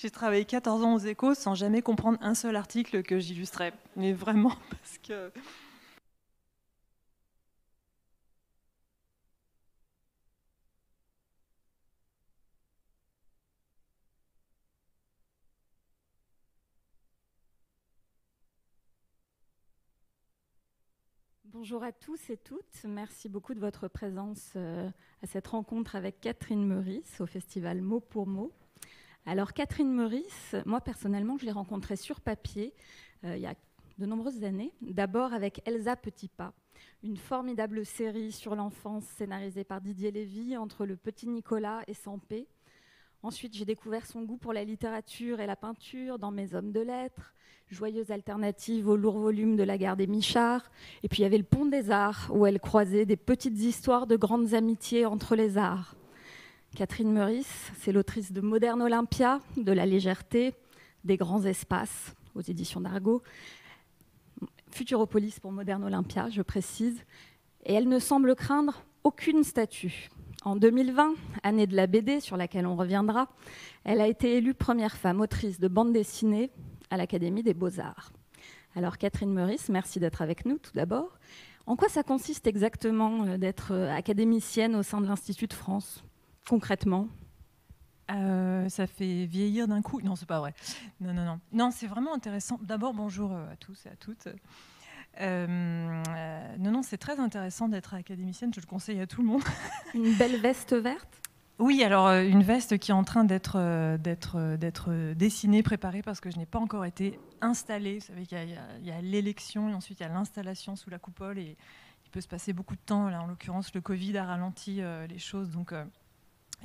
J'ai travaillé 14 ans aux Échos sans jamais comprendre un seul article que j'illustrais. Mais vraiment, parce que... Bonjour à tous et toutes. Merci beaucoup de votre présence à cette rencontre avec Catherine Meurice au festival Mot pour Mot. Alors Catherine Meurice, moi personnellement, je l'ai rencontrée sur papier il y a de nombreuses années. D'abord avec Elsa Petitpas, une formidable série sur l'enfance scénarisée par Didier Lévy entre le petit Nicolas et Sampé. Ensuite, j'ai découvert son goût pour la littérature et la peinture dans Mes hommes de lettres, joyeuse alternative au lourd volume de La Gare des Michards. Et puis il y avait Le Pont des Arts, où elle croisait des petites histoires de grandes amitiés entre les arts. Catherine Meurice, c'est l'autrice de Moderne Olympia, de La légèreté, des grands espaces, aux éditions d'Argo, Futuropolis pour Moderne Olympia, je précise. Et elle ne semble craindre aucune statue. En 2020, année de la BD sur laquelle on reviendra, elle a été élue première femme autrice de bande dessinée à l'Académie des Beaux-Arts. Alors Catherine Meurice, merci d'être avec nous tout d'abord. En quoi ça consiste exactement d'être académicienne au sein de l'Institut de France, concrètement ? Ça fait vieillir d'un coup. Non, c'est pas vrai. Non. Non, c'est vraiment intéressant. D'abord, bonjour à tous et à toutes. Non, c'est très intéressant d'être académicienne, je le conseille à tout le monde. Une belle veste verte ? Oui, alors une veste qui est en train d'être dessinée, préparée, parce que je n'ai pas encore été installée. Vous savez qu'il y a l'élection et ensuite il y a l'installation sous la coupole et il peut se passer beaucoup de temps. Là, en l'occurrence, le Covid a ralenti les choses, donc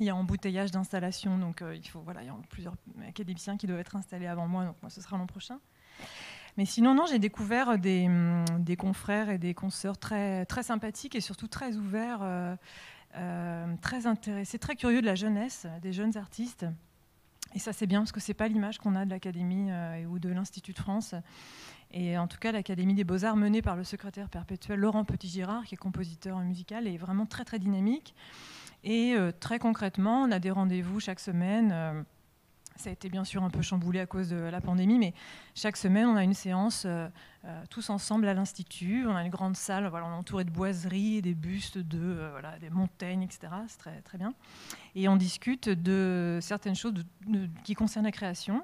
il y a embouteillage d'installation, donc il y a plusieurs académiciens qui doivent être installés avant moi, donc moi ce sera l'an prochain. Mais sinon, non, j'ai découvert des confrères et des consoeurs très, très sympathiques et surtout très ouverts, très intéressés, très curieux de la jeunesse, des jeunes artistes. Et ça, c'est bien parce que ce n'est pas l'image qu'on a de l'Académie ou de l'Institut de France. Et en tout cas, l'Académie des Beaux-Arts, menée par le secrétaire perpétuel Laurent Petit-Girard, qui est compositeur musical, est vraiment très, très dynamique. Et très concrètement, on a des rendez-vous chaque semaine. Ça a été bien sûr un peu chamboulé à cause de la pandémie, mais chaque semaine, on a une séance tous ensemble à l'Institut. On a une grande salle, voilà, on est entouré de boiseries, des bustes des montagnes, etc. C'est très, très bien. Et on discute de certaines choses qui concernent la création.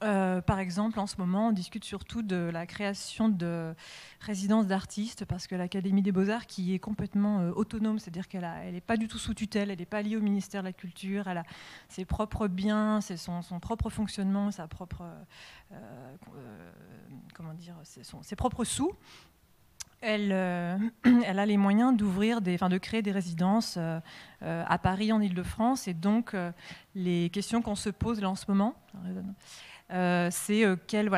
Par exemple, en ce moment, on discute surtout de la création de résidences d'artistes, parce que l'Académie des Beaux-Arts, qui est complètement autonome, c'est-à-dire qu'elle n'est pas du tout sous tutelle, elle n'est pas liée au ministère de la Culture, elle a ses propres biens, c'est son propre fonctionnement, sa propre, ses propres sous. Elle a les moyens de créer des résidences à Paris, en Île-de-France, et donc les questions qu'on se pose là en ce moment, c'est quel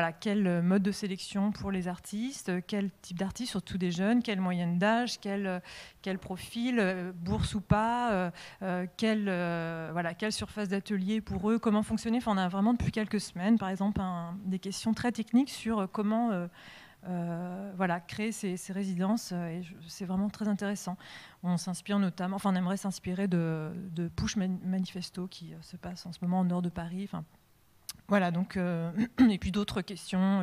mode de sélection pour les artistes, quel type d'artistes, surtout des jeunes, quelle moyenne d'âge, quel profil, bourse ou pas, quelle surface d'atelier pour eux, comment fonctionner. Enfin, on a vraiment depuis quelques semaines, par exemple, des questions très techniques sur comment créer ces résidences, et c'est vraiment très intéressant. On s'inspire notamment, on aimerait s'inspirer de Push Manifesto qui se passe en ce moment au nord de Paris. Enfin, voilà, donc, et puis d'autres questions,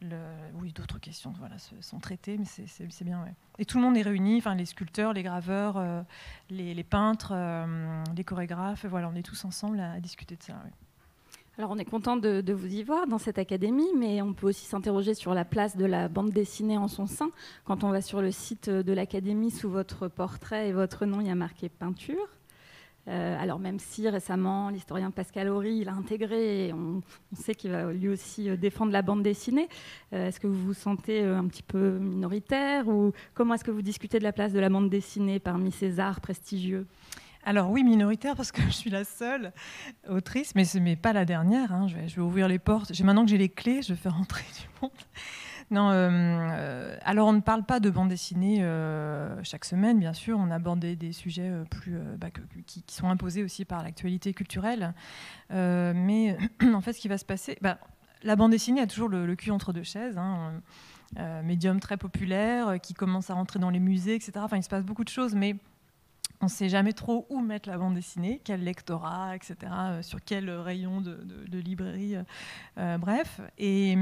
d'autres questions sont traitées, mais c'est bien. Ouais. Et tout le monde est réuni, les sculpteurs, les graveurs, les peintres, les chorégraphes, voilà, on est tous ensemble à discuter de ça. Ouais. Alors on est content de vous y voir dans cette académie, mais on peut aussi s'interroger sur la place de la bande dessinée en son sein. Quand on va sur le site de l'académie, sous votre portrait et votre nom, il y a marqué peinture. Alors même si récemment l'historien Pascal Horry l'a intégré, et on sait qu'il va lui aussi défendre la bande dessinée, est-ce que vous vous sentez un petit peu minoritaire, ou comment est-ce que vous discutez de la place de la bande dessinée parmi ces arts prestigieux ? Alors oui, minoritaire, parce que je suis la seule autrice, mais pas la dernière. Hein. Je vais ouvrir les portes. Maintenant que j'ai les clés, je vais faire entrer du monde. Non, alors on ne parle pas de bande dessinée chaque semaine, bien sûr. On aborde des sujets qui sont imposés aussi par l'actualité culturelle. Mais en fait, ce qui va se passer, la bande dessinée a toujours le cul entre deux chaises. Hein. Médium très populaire, qui commence à rentrer dans les musées, etc. Enfin, il se passe beaucoup de choses, mais On ne sait jamais trop où mettre la bande dessinée, quel lectorat, etc., sur quel rayon de librairie, bref. Et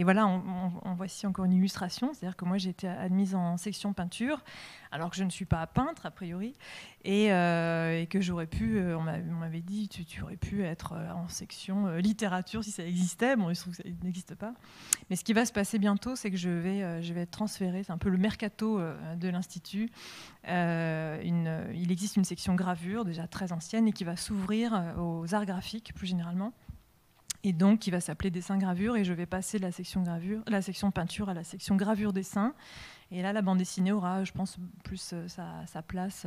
voilà, on voit ici encore une illustration, c'est-à-dire que moi j'ai été admise en section peinture, alors que je ne suis pas peintre a priori, et que j'aurais pu, on m'avait dit, tu aurais pu être en section littérature si ça existait. Bon, il se trouve que ça n'existe pas. Mais ce qui va se passer bientôt, c'est que je vais être transférée, c'est un peu le mercato de l'Institut. Il existe une section gravure déjà très ancienne et qui va s'ouvrir aux arts graphiques plus généralement, et donc qui va s'appeler dessin gravure, et je vais passer de la section peinture à la section gravure dessin, et là la bande dessinée aura, je pense, plus sa place.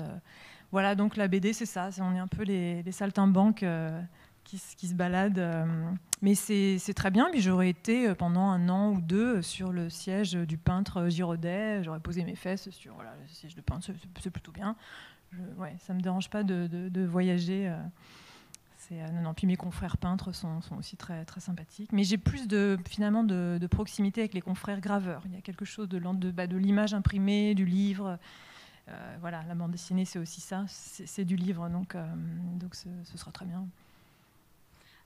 Voilà, donc la BD c'est ça, on est un peu les saltimbanques qui se baladent, mais c'est très bien. Puis j'aurais été pendant 1 an ou 2 sur le siège du peintre Giraudet, j'aurais posé mes fesses sur le siège de peintre, c'est plutôt bien. Ça ne me dérange pas de voyager. Non, puis mes confrères peintres sont aussi très, très sympathiques. Mais j'ai plus finalement de proximité avec les confrères graveurs. Il y a quelque chose de l'image imprimée, du livre. Voilà, la bande dessinée, c'est aussi ça, c'est du livre, donc ce sera très bien.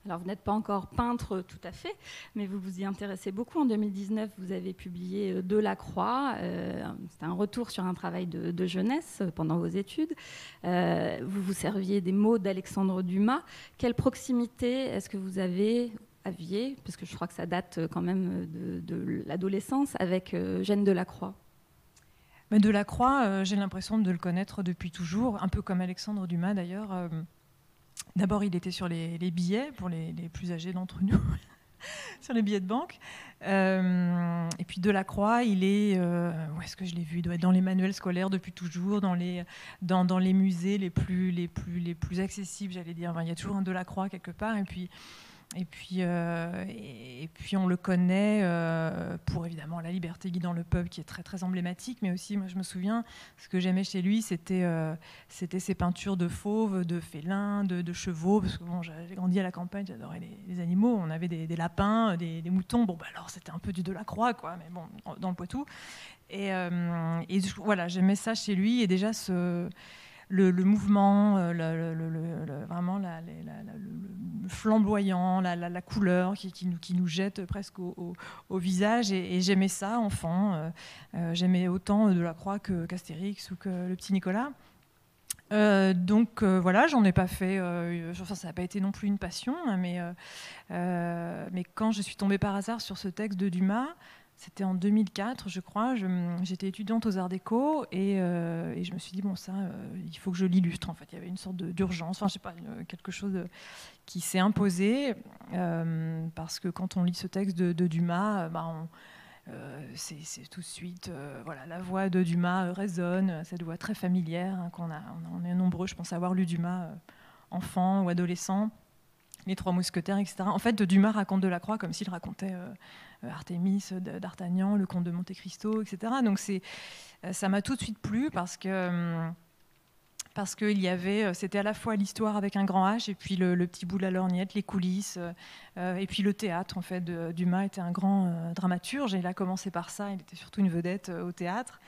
Alors, vous n'êtes pas encore peintre tout à fait, mais vous vous y intéressez beaucoup. En 2019, vous avez publié Delacroix. C'était un retour sur un travail de jeunesse pendant vos études. Vous vous serviez des mots d'Alexandre Dumas. Quelle proximité est-ce que vous aviez, parce que je crois que ça date quand même de l'adolescence, avec Jeanne Delacroix? Mais Delacroix, j'ai l'impression de le connaître depuis toujours, un peu comme Alexandre Dumas d'ailleurs. D'abord, il était sur les billets, pour les plus âgés d'entre nous, sur les billets de banque. Et puis Delacroix, il est... où est-ce que je l'ai vu? Il doit être dans les manuels scolaires depuis toujours, dans les musées les plus accessibles, j'allais dire. Enfin, il y a toujours un Delacroix quelque part. Et puis on le connaît pour évidemment La Liberté guidant le peuple, qui est très très emblématique, mais aussi, moi je me souviens, ce que j'aimais chez lui, c'était ses peintures de fauves, de félins, de chevaux, parce que bon, j'ai grandi à la campagne, j'adorais les animaux, on avait des lapins, des moutons, bon bah alors c'était un peu du Delacroix, quoi, mais bon, dans le Poitou. Et voilà, j'aimais ça chez lui, et déjà le mouvement, vraiment le flamboyant, la couleur qui nous jette presque au visage. Et j'aimais ça, enfant. J'aimais autant Delacroix qu'Astérix ou que le petit Nicolas. Donc voilà, j'en ai pas fait. Enfin, ça n'a pas été non plus une passion, hein, mais quand je suis tombée par hasard sur ce texte de Dumas, c'était en 2004, je crois. J'étais étudiante aux Arts Déco et je me suis dit, bon, ça, il faut que je l'illustre. En fait, il y avait une sorte d'urgence, enfin, je sais pas, quelque chose qui s'est imposé. Parce que quand on lit ce texte de Dumas, c'est tout de suite, voilà, la voix de Dumas résonne, cette voix très familière, hein, on est nombreux, je pense, à avoir lu Dumas enfant ou adolescent. Les Trois Mousquetaires, etc. En fait, Dumas raconte Delacroix comme s'il racontait Artémis, d'Artagnan, le comte de Monte Cristo, etc. Donc ça m'a tout de suite plu parce que c'était à la fois l'histoire avec un grand H et puis le petit bout de la lorgnette, les coulisses, et puis le théâtre. En fait, Dumas était un grand dramaturge et il a commencé par ça. Il était surtout une vedette au théâtre.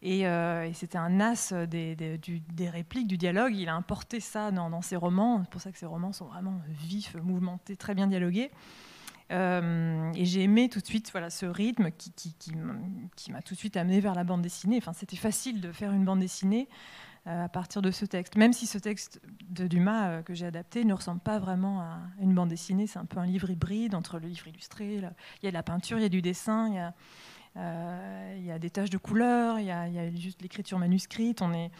Et c'était un as des répliques, du dialogue. Il a importé ça dans ses romans. C'est pour ça que ses romans sont vraiment vifs, mouvementés, très bien dialogués. Et j'ai aimé tout de suite ce rythme qui m'a tout de suite amené vers la bande dessinée. Enfin, c'était facile de faire une bande dessinée à partir de ce texte. Même si ce texte de Dumas que j'ai adapté ne ressemble pas vraiment à une bande dessinée. C'est un peu un livre hybride entre le livre illustré. Il y a de la peinture, il y a du dessin, il y a des taches de couleur, il y a juste l'écriture manuscrite. On est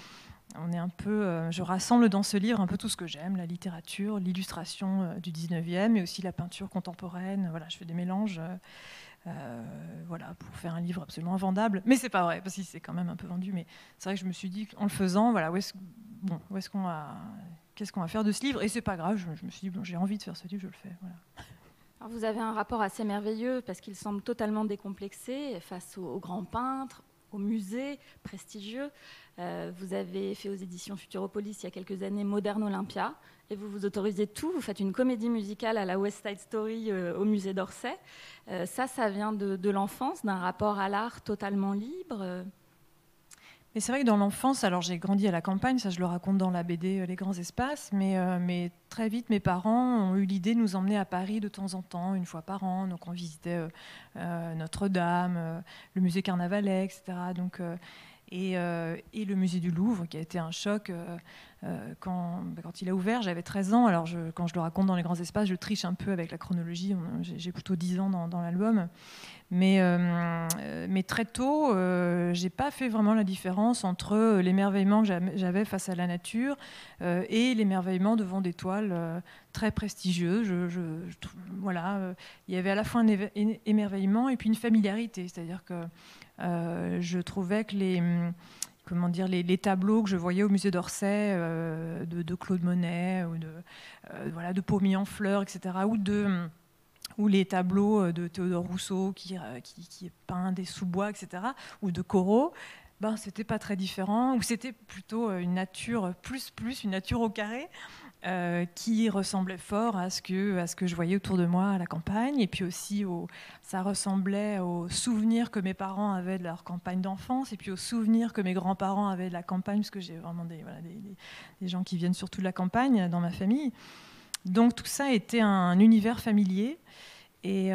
un peu, je rassemble dans ce livre un peu tout ce que j'aime, la littérature, l'illustration du 19e, mais aussi la peinture contemporaine. Voilà, je fais des mélanges voilà, pour faire un livre absolument invendable. Mais c'est pas vrai, parce qu'il s'est quand même un peu vendu. Mais c'est vrai que je me suis dit, en le faisant, voilà, qu'est-ce qu'on va faire de ce livre? Et c'est pas grave, je me suis dit, bon, j'ai envie de faire ce livre, je le fais. Voilà. Alors vous avez un rapport assez merveilleux parce qu'il semble totalement décomplexé face aux grands peintres, aux musées prestigieux. Vous avez fait aux éditions Futuropolis il y a quelques années Modern Olympia et vous vous autorisez tout. Vous faites une comédie musicale à la West Side Story au musée d'Orsay. Ça vient de l'enfance, d'un rapport à l'art totalement libre. Et c'est vrai que dans l'enfance, alors j'ai grandi à la campagne, ça je le raconte dans la BD Les Grands Espaces, mais très vite mes parents ont eu l'idée de nous emmener à Paris de temps en temps, une fois par an. Donc on visitait Notre-Dame, le musée Carnavalet, etc. Donc, et le musée du Louvre, qui a été un choc quand il a ouvert. J'avais 13 ans, alors quand je le raconte dans Les Grands Espaces, je triche un peu avec la chronologie, j'ai plutôt 10 ans dans l'album. Mais très tôt, j'ai pas fait vraiment la différence entre l'émerveillement que j'avais face à la nature et l'émerveillement devant des toiles très prestigieuses. Voilà, il y avait à la fois un émerveillement et puis une familiarité, c'est-à-dire que je trouvais que les tableaux que je voyais au musée d'Orsay de Claude Monet ou de Paul en fleurs, etc., ou les tableaux de Théodore Rousseau qui peint des sous-bois, etc., ou de Corot, c'était pas très différent, ou c'était plutôt une nature plus une nature au carré qui ressemblait fort à ce que je voyais autour de moi à la campagne, et puis aussi ça ressemblait aux souvenirs que mes parents avaient de leur campagne d'enfance, et puis aux souvenirs que mes grands-parents avaient de la campagne, parce que j'ai vraiment des gens qui viennent surtout de la campagne dans ma famille. Donc tout ça était un univers familier et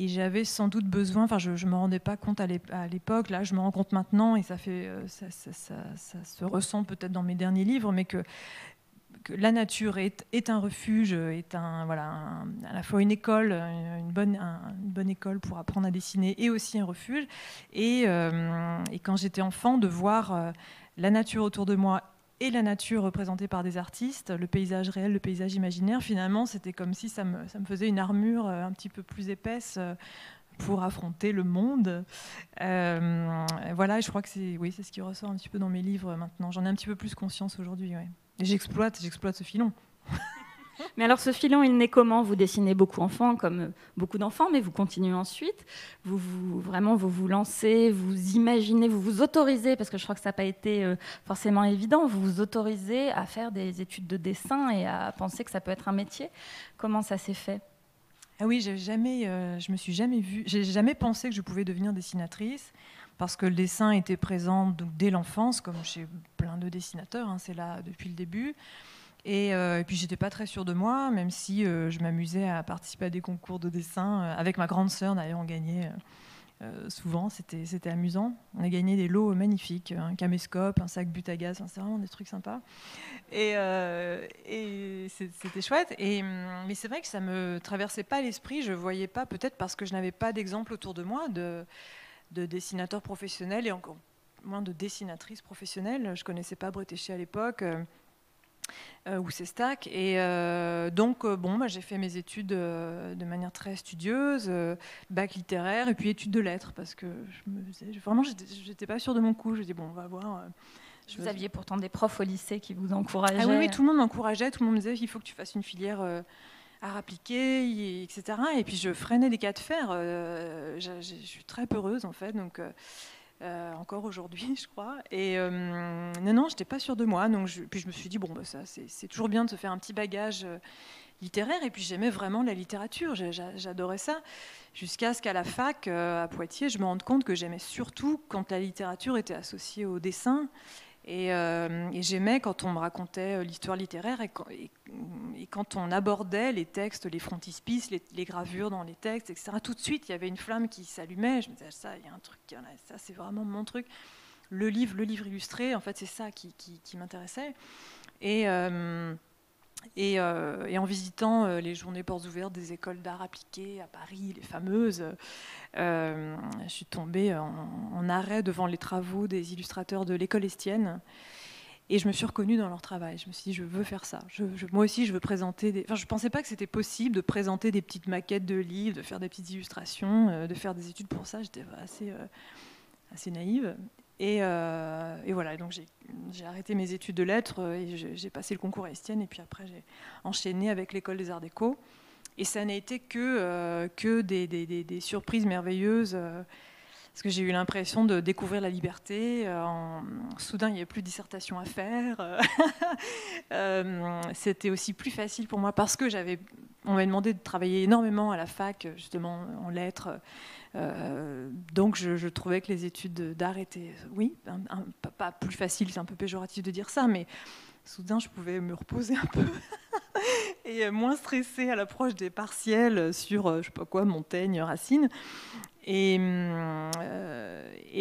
j'avais sans doute besoin, je ne me rendais pas compte à l'époque, là je me rends compte maintenant et ça se ressent peut-être dans mes derniers livres, mais que la nature est un refuge, est à la fois une école, une bonne école pour apprendre à dessiner et aussi un refuge. Et quand j'étais enfant, de voir la nature autour de moi et la nature représentée par des artistes, le paysage réel, le paysage imaginaire, finalement, c'était comme si ça me faisait une armure un petit peu plus épaisse pour affronter le monde. Voilà, et je crois que c'est ce qui ressort un petit peu dans mes livres maintenant. J'en ai un petit peu plus conscience aujourd'hui. Ouais. Et j'exploite ce filon. Mais alors ce filon, il naît comment? Vous dessinez beaucoup enfant, comme beaucoup d'enfants, mais vous continuez ensuite. Vous vous lancez, vous imaginez, vous vous autorisez, parce que je crois que ça n'a pas été forcément évident, vous vous autorisez à faire des études de dessin et à penser que ça peut être un métier. Comment ça s'est fait? Ah oui, je me suis jamais vue, j'ai jamais pensé que je pouvais devenir dessinatrice, parce que le dessin était présent donc, dès l'enfance, comme chez plein de dessinateurs, hein, c'est là depuis le début. Et puis j'étais pas très sûre de moi, même si je m'amusais à participer à des concours de dessin. Avec ma grande sœur, d'ailleurs, on gagnait souvent, c'était amusant. On a gagné des lots magnifiques, un caméscope, un sac but à gaz, c'est vraiment des trucs sympas. Et c'était chouette. Mais c'est vrai que ça me traversait pas l'esprit, je voyais pas, peut-être parce que je n'avais pas d'exemple autour de moi de dessinateurs professionnels et encore moins de dessinatrices professionnelles. Je connaissais pas Bretéché à l'époque. Ou Sestac. Et donc, j'ai fait mes études de manière très studieuse, bac littéraire et puis études de lettres, parce que j'étais pas sûre de mon coup. Je dis, on va voir. Vous aviez pourtant des profs au lycée qui vous encourageaient. Ah oui, tout le monde m'encourageait, tout le monde me disait qu'il faut que tu fasses une filière art appliqué, etc. Et puis je freinais des cas de fer. Je suis très peureuse, en fait, donc... encore aujourd'hui, je crois. Et non, j'étais pas sûre de moi. Donc puis je me suis dit, ça, c'est toujours bien de se faire un petit bagage littéraire. Et puis j'aimais vraiment la littérature, j'adorais ça. Jusqu'à ce qu'à la fac, à Poitiers, je me rende compte que j'aimais surtout quand la littérature était associée au dessin. Et j'aimais quand on me racontait l'histoire littéraire et quand on abordait les textes, les frontispices, les gravures dans les textes, etc. Tout de suite, il y avait une flamme qui s'allumait. Je me disais, ça, il y a un truc, ça, c'est vraiment mon truc. Le livre illustré, en fait, c'est ça qui m'intéressait. Et en visitant les journées portes ouvertes des écoles d'art appliqué à Paris, les fameuses, je suis tombée en arrêt devant les travaux des illustrateurs de l'école Estienne. Et je me suis reconnue dans leur travail. Je me suis dit, je veux faire ça. Moi aussi, je veux présenter je ne pensais pas que c'était possible de présenter des petites maquettes de livres, de faire des petites illustrations, de faire des études pour ça. J'étais assez naïve. Et voilà, donc j'ai arrêté mes études de lettres et j'ai passé le concours à Estienne. Et puis après, j'ai enchaîné avec l'école des Arts Déco. Et ça n'a été que des surprises merveilleuses. Parce que j'ai eu l'impression de découvrir la liberté. Soudain, il n'y avait plus de dissertation à faire. C'était aussi plus facile pour moi parce que j'avais on m'avait demandé de travailler énormément à la fac, justement, en lettres. Donc je trouvais que les études d'art étaient, oui, pas plus faciles, c'est un peu péjoratif de dire ça, mais soudain je pouvais me reposer un peu et moins stressée à l'approche des partiels sur, je sais pas quoi, Montaigne, Racine. Et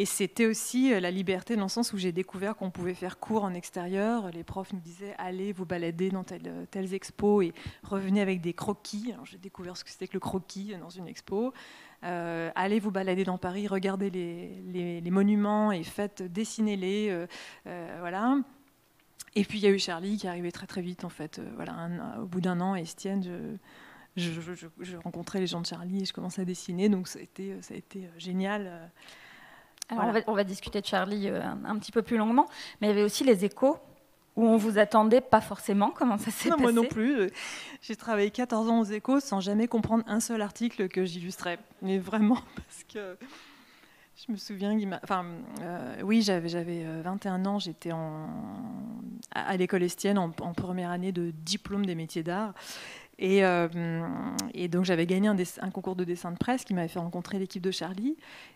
c'était aussi la liberté dans le sens où j'ai découvert qu'on pouvait faire cours en extérieur. Les profs nous disaient allez vous balader dans telles expos et revenez avec des croquis. Alors j'ai découvert ce que c'était que le croquis dans une expo. Allez vous balader dans Paris, regardez les monuments et dessinez-les. Voilà. Et puis il y a eu Charlie qui est arrivé très très vite en fait. Voilà, au bout d'un an, Estienne, je rencontrais les gens de Charlie et je commençais à dessiner, donc ça a été génial. Alors voilà. on va discuter de Charlie un petit peu plus longuement, mais il y avait aussi les échos où on vous attendait pas forcément. Comment ça s'est passé? Moi non plus. J'ai travaillé 14 ans aux échos sans jamais comprendre un seul article que j'illustrais. Mais vraiment, parce que je me souviens oui, j'avais 21 ans, j'étais à l'école Estienne en première année de diplôme des métiers d'art. Et donc j'avais gagné un concours de dessin de presse qui m'avait fait rencontrer l'équipe de Charlie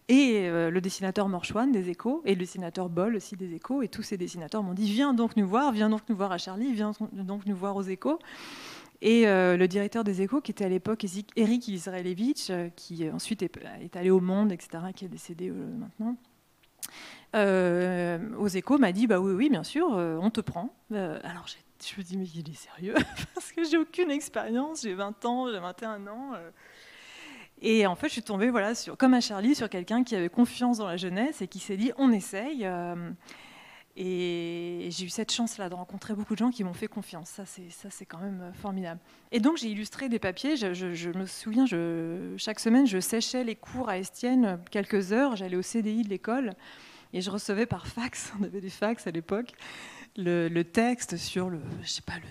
et le dessinateur Morchouane des Échos et le dessinateur Boll aussi des Échos, et tous ces dessinateurs m'ont dit viens donc nous voir à Charlie, viens donc nous voir aux Échos. Et le directeur des Échos, qui était à l'époque Eric Israelevich, qui ensuite est allé au Monde, etc., qui est décédé maintenant, aux Échos, m'a dit bah oui bien sûr, on te prend. Alors je me dis mais il est sérieux parce que j'ai aucune expérience, j'ai 20 ans, j'ai 21 ans. Et en fait je suis tombée comme à Charlie sur quelqu'un qui avait confiance dans la jeunesse et qui s'est dit on essaye. Et j'ai eu cette chance-là de rencontrer beaucoup de gens qui m'ont fait confiance. Ça, c'est quand même formidable. Et donc, j'ai illustré des papiers. Je me souviens, chaque semaine, je séchais les cours à Estienne quelques heures. J'allais au CDI de l'école et je recevais par fax, on avait des fax à l'époque, le texte sur le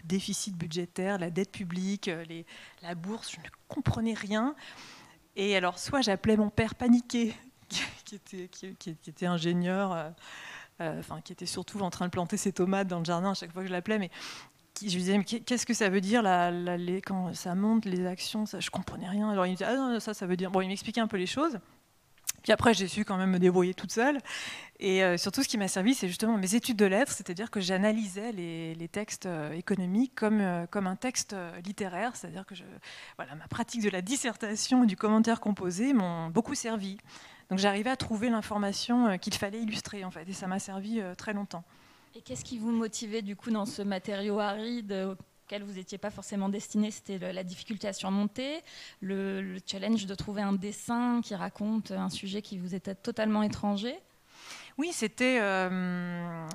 déficit budgétaire, la dette publique, la bourse. Je ne comprenais rien. Et alors, soit j'appelais mon père paniqué, qui était ingénieur... qui était surtout en train de planter ses tomates dans le jardin à chaque fois que je l'appelais, mais je lui disais mais qu'est-ce que ça veut dire quand ça monte, les actions, ça, je comprenais rien. Alors il me disait ah non, ça veut dire... Bon, il m'expliquait un peu les choses. Puis après, j'ai su quand même me débrouiller toute seule. Et surtout, ce qui m'a servi, c'est justement mes études de lettres, c'est-à-dire que j'analysais les textes économiques comme un texte littéraire, c'est-à-dire que ma pratique de la dissertation et du commentaire composé m'ont beaucoup servi. Donc j'arrivais à trouver l'information qu'il fallait illustrer, en fait, et ça m'a servi très longtemps. Et qu'est-ce qui vous motivait, du coup, dans ce matériau aride auquel vous n'étiez pas forcément destiné? C'était la difficulté à surmonter, le challenge de trouver un dessin qui raconte un sujet qui vous était totalement étranger? Oui, c'était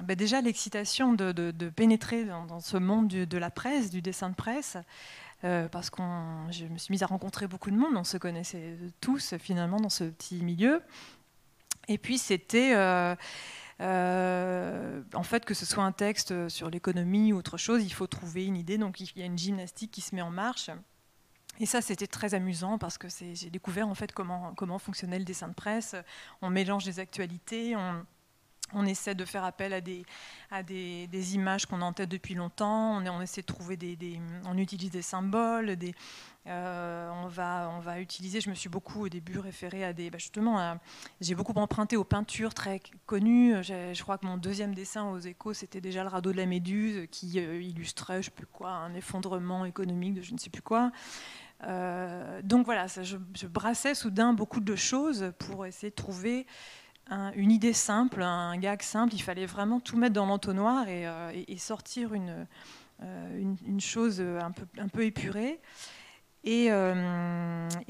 déjà l'excitation de pénétrer dans ce monde de la presse, du dessin de presse. Parce que je me suis mise à rencontrer beaucoup de monde, on se connaissait tous finalement dans ce petit milieu. Et puis c'était, en fait, que ce soit un texte sur l'économie ou autre chose, il faut trouver une idée, donc il y a une gymnastique qui se met en marche. Et ça, c'était très amusant parce que j'ai découvert en fait comment fonctionnait le dessin de presse. On mélange des actualités, on essaie de faire appel à des images qu'on a en tête depuis longtemps. On essaie de trouver on utilise des symboles. On va utiliser. Je me suis beaucoup au début référée à j'ai beaucoup emprunté aux peintures très connues. Je crois que mon deuxième dessin aux Échos, c'était déjà le radeau de la Méduse qui illustrait, je sais plus quoi, un effondrement économique de je ne sais plus quoi. Donc voilà, je brassais soudain beaucoup de choses pour essayer de trouver une idée simple, un gag simple. Il fallait vraiment tout mettre dans l'entonnoir et sortir une chose un peu épurée. Et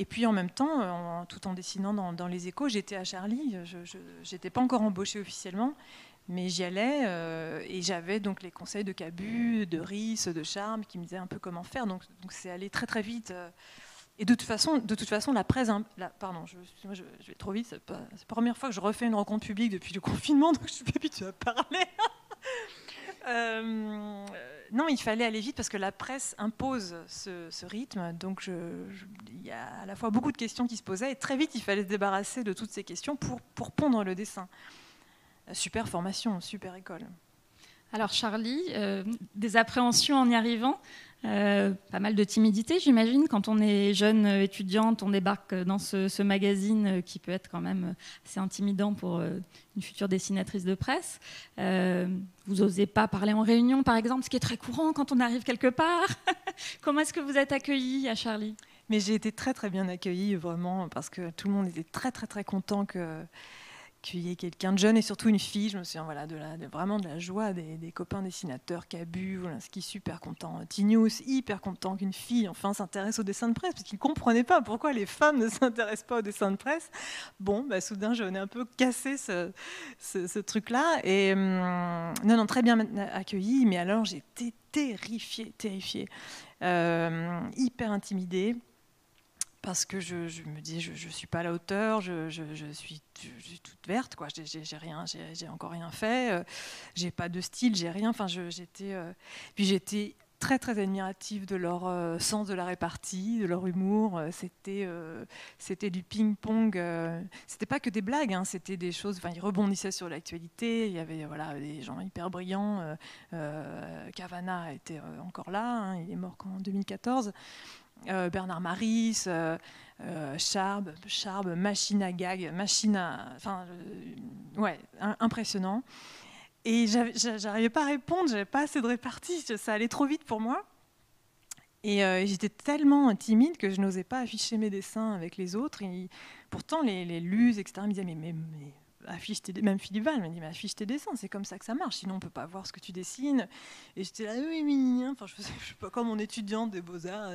puis en même temps, tout en dessinant dans les Échos, j'étais à Charlie. Je n'étais pas encore embauchée officiellement, mais j'y allais et j'avais donc les conseils de Cabu, de Ries, de Charme qui me disaient un peu comment faire. Donc c'est allé très très vite. Et de toute façon, la presse... Pardon, je vais trop vite. C'est la première fois que je refais une rencontre publique depuis le confinement, donc je suis habituée à parler. Non, il fallait aller vite parce que la presse impose ce rythme. Donc il y a à la fois beaucoup de questions qui se posaient et très vite, il fallait se débarrasser de toutes ces questions pour pondre le dessin. Super formation, super école. Alors Charlie, des appréhensions en y arrivant. Pas mal de timidité, j'imagine. Quand on est jeune étudiante, on débarque dans ce magazine qui peut être quand même assez intimidant pour une future dessinatrice de presse. Vous n'osez pas parler en réunion, par exemple, ce qui est très courant quand on arrive quelque part. Comment est-ce que vous êtes accueillie à Charlie ? Mais j'ai été très très bien accueillie, vraiment, parce que tout le monde était très très très content qu'il y ait quelqu'un de jeune et surtout une fille. Je me souviens vraiment de la joie des copains dessinateurs, Cabu, Wolinski, super content, Tignous, hyper content qu'une fille enfin s'intéresse au dessin de presse, parce qu'ils ne comprenaient pas pourquoi les femmes ne s'intéressent pas au dessin de presse. Bon, soudain, j'en ai un peu cassé ce truc-là. Et non, très bien accueillie, mais alors j'étais terrifiée, hyper intimidée. Parce que je me dis, je ne suis pas à la hauteur, je suis toute verte, quoi. J'ai encore rien fait, j'ai pas de style, j'ai rien. Enfin, puis j'étais très très admirative de leur sens de la répartie, de leur humour. C'était du ping-pong. C'était pas que des blagues, hein, c'était des choses. Enfin, ils rebondissaient sur l'actualité. Il y avait des gens hyper brillants. Cavana était encore là. Hein, il est mort qu'en 2014. Bernard Maris, Charb, machine à gag, impressionnant. Et j'arrivais pas à répondre, j'avais pas assez de répartie, ça allait trop vite pour moi. Et j'étais tellement timide que je n'osais pas afficher mes dessins avec les autres. Et pourtant, les luses, etc., me disaient mais affiche même Philippe Val me dit mais affiche tes dessins, c'est comme ça que ça marche, sinon on peut pas voir ce que tu dessines. Et j'étais là enfin je sais pas, comme mon étudiante des beaux-arts,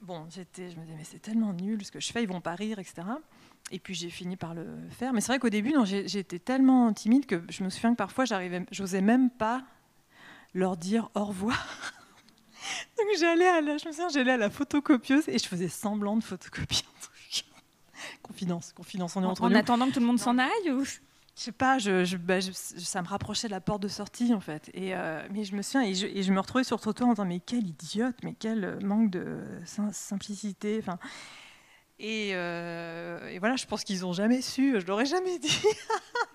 bon, je me disais mais c'est tellement nul ce que je fais, ils vont pas rire, etc. Et puis j'ai fini par le faire. Mais c'est vrai qu'au début, j'étais tellement timide que je me souviens que parfois j'osais même pas leur dire au revoir. Donc j'allais à la photocopieuse et je faisais semblant de photocopier un truc. Confidence, on est entre nous. En attendant que tout le monde s'en aille ou... Je sais pas, ça me rapprochait de la porte de sortie en fait. Mais je me souviens, et je me retrouvais sur le trottoir en disant mais quel idiote, mais quel manque de simplicité. Enfin, et voilà, je pense qu'ils n'ont jamais su, je l'aurais jamais dit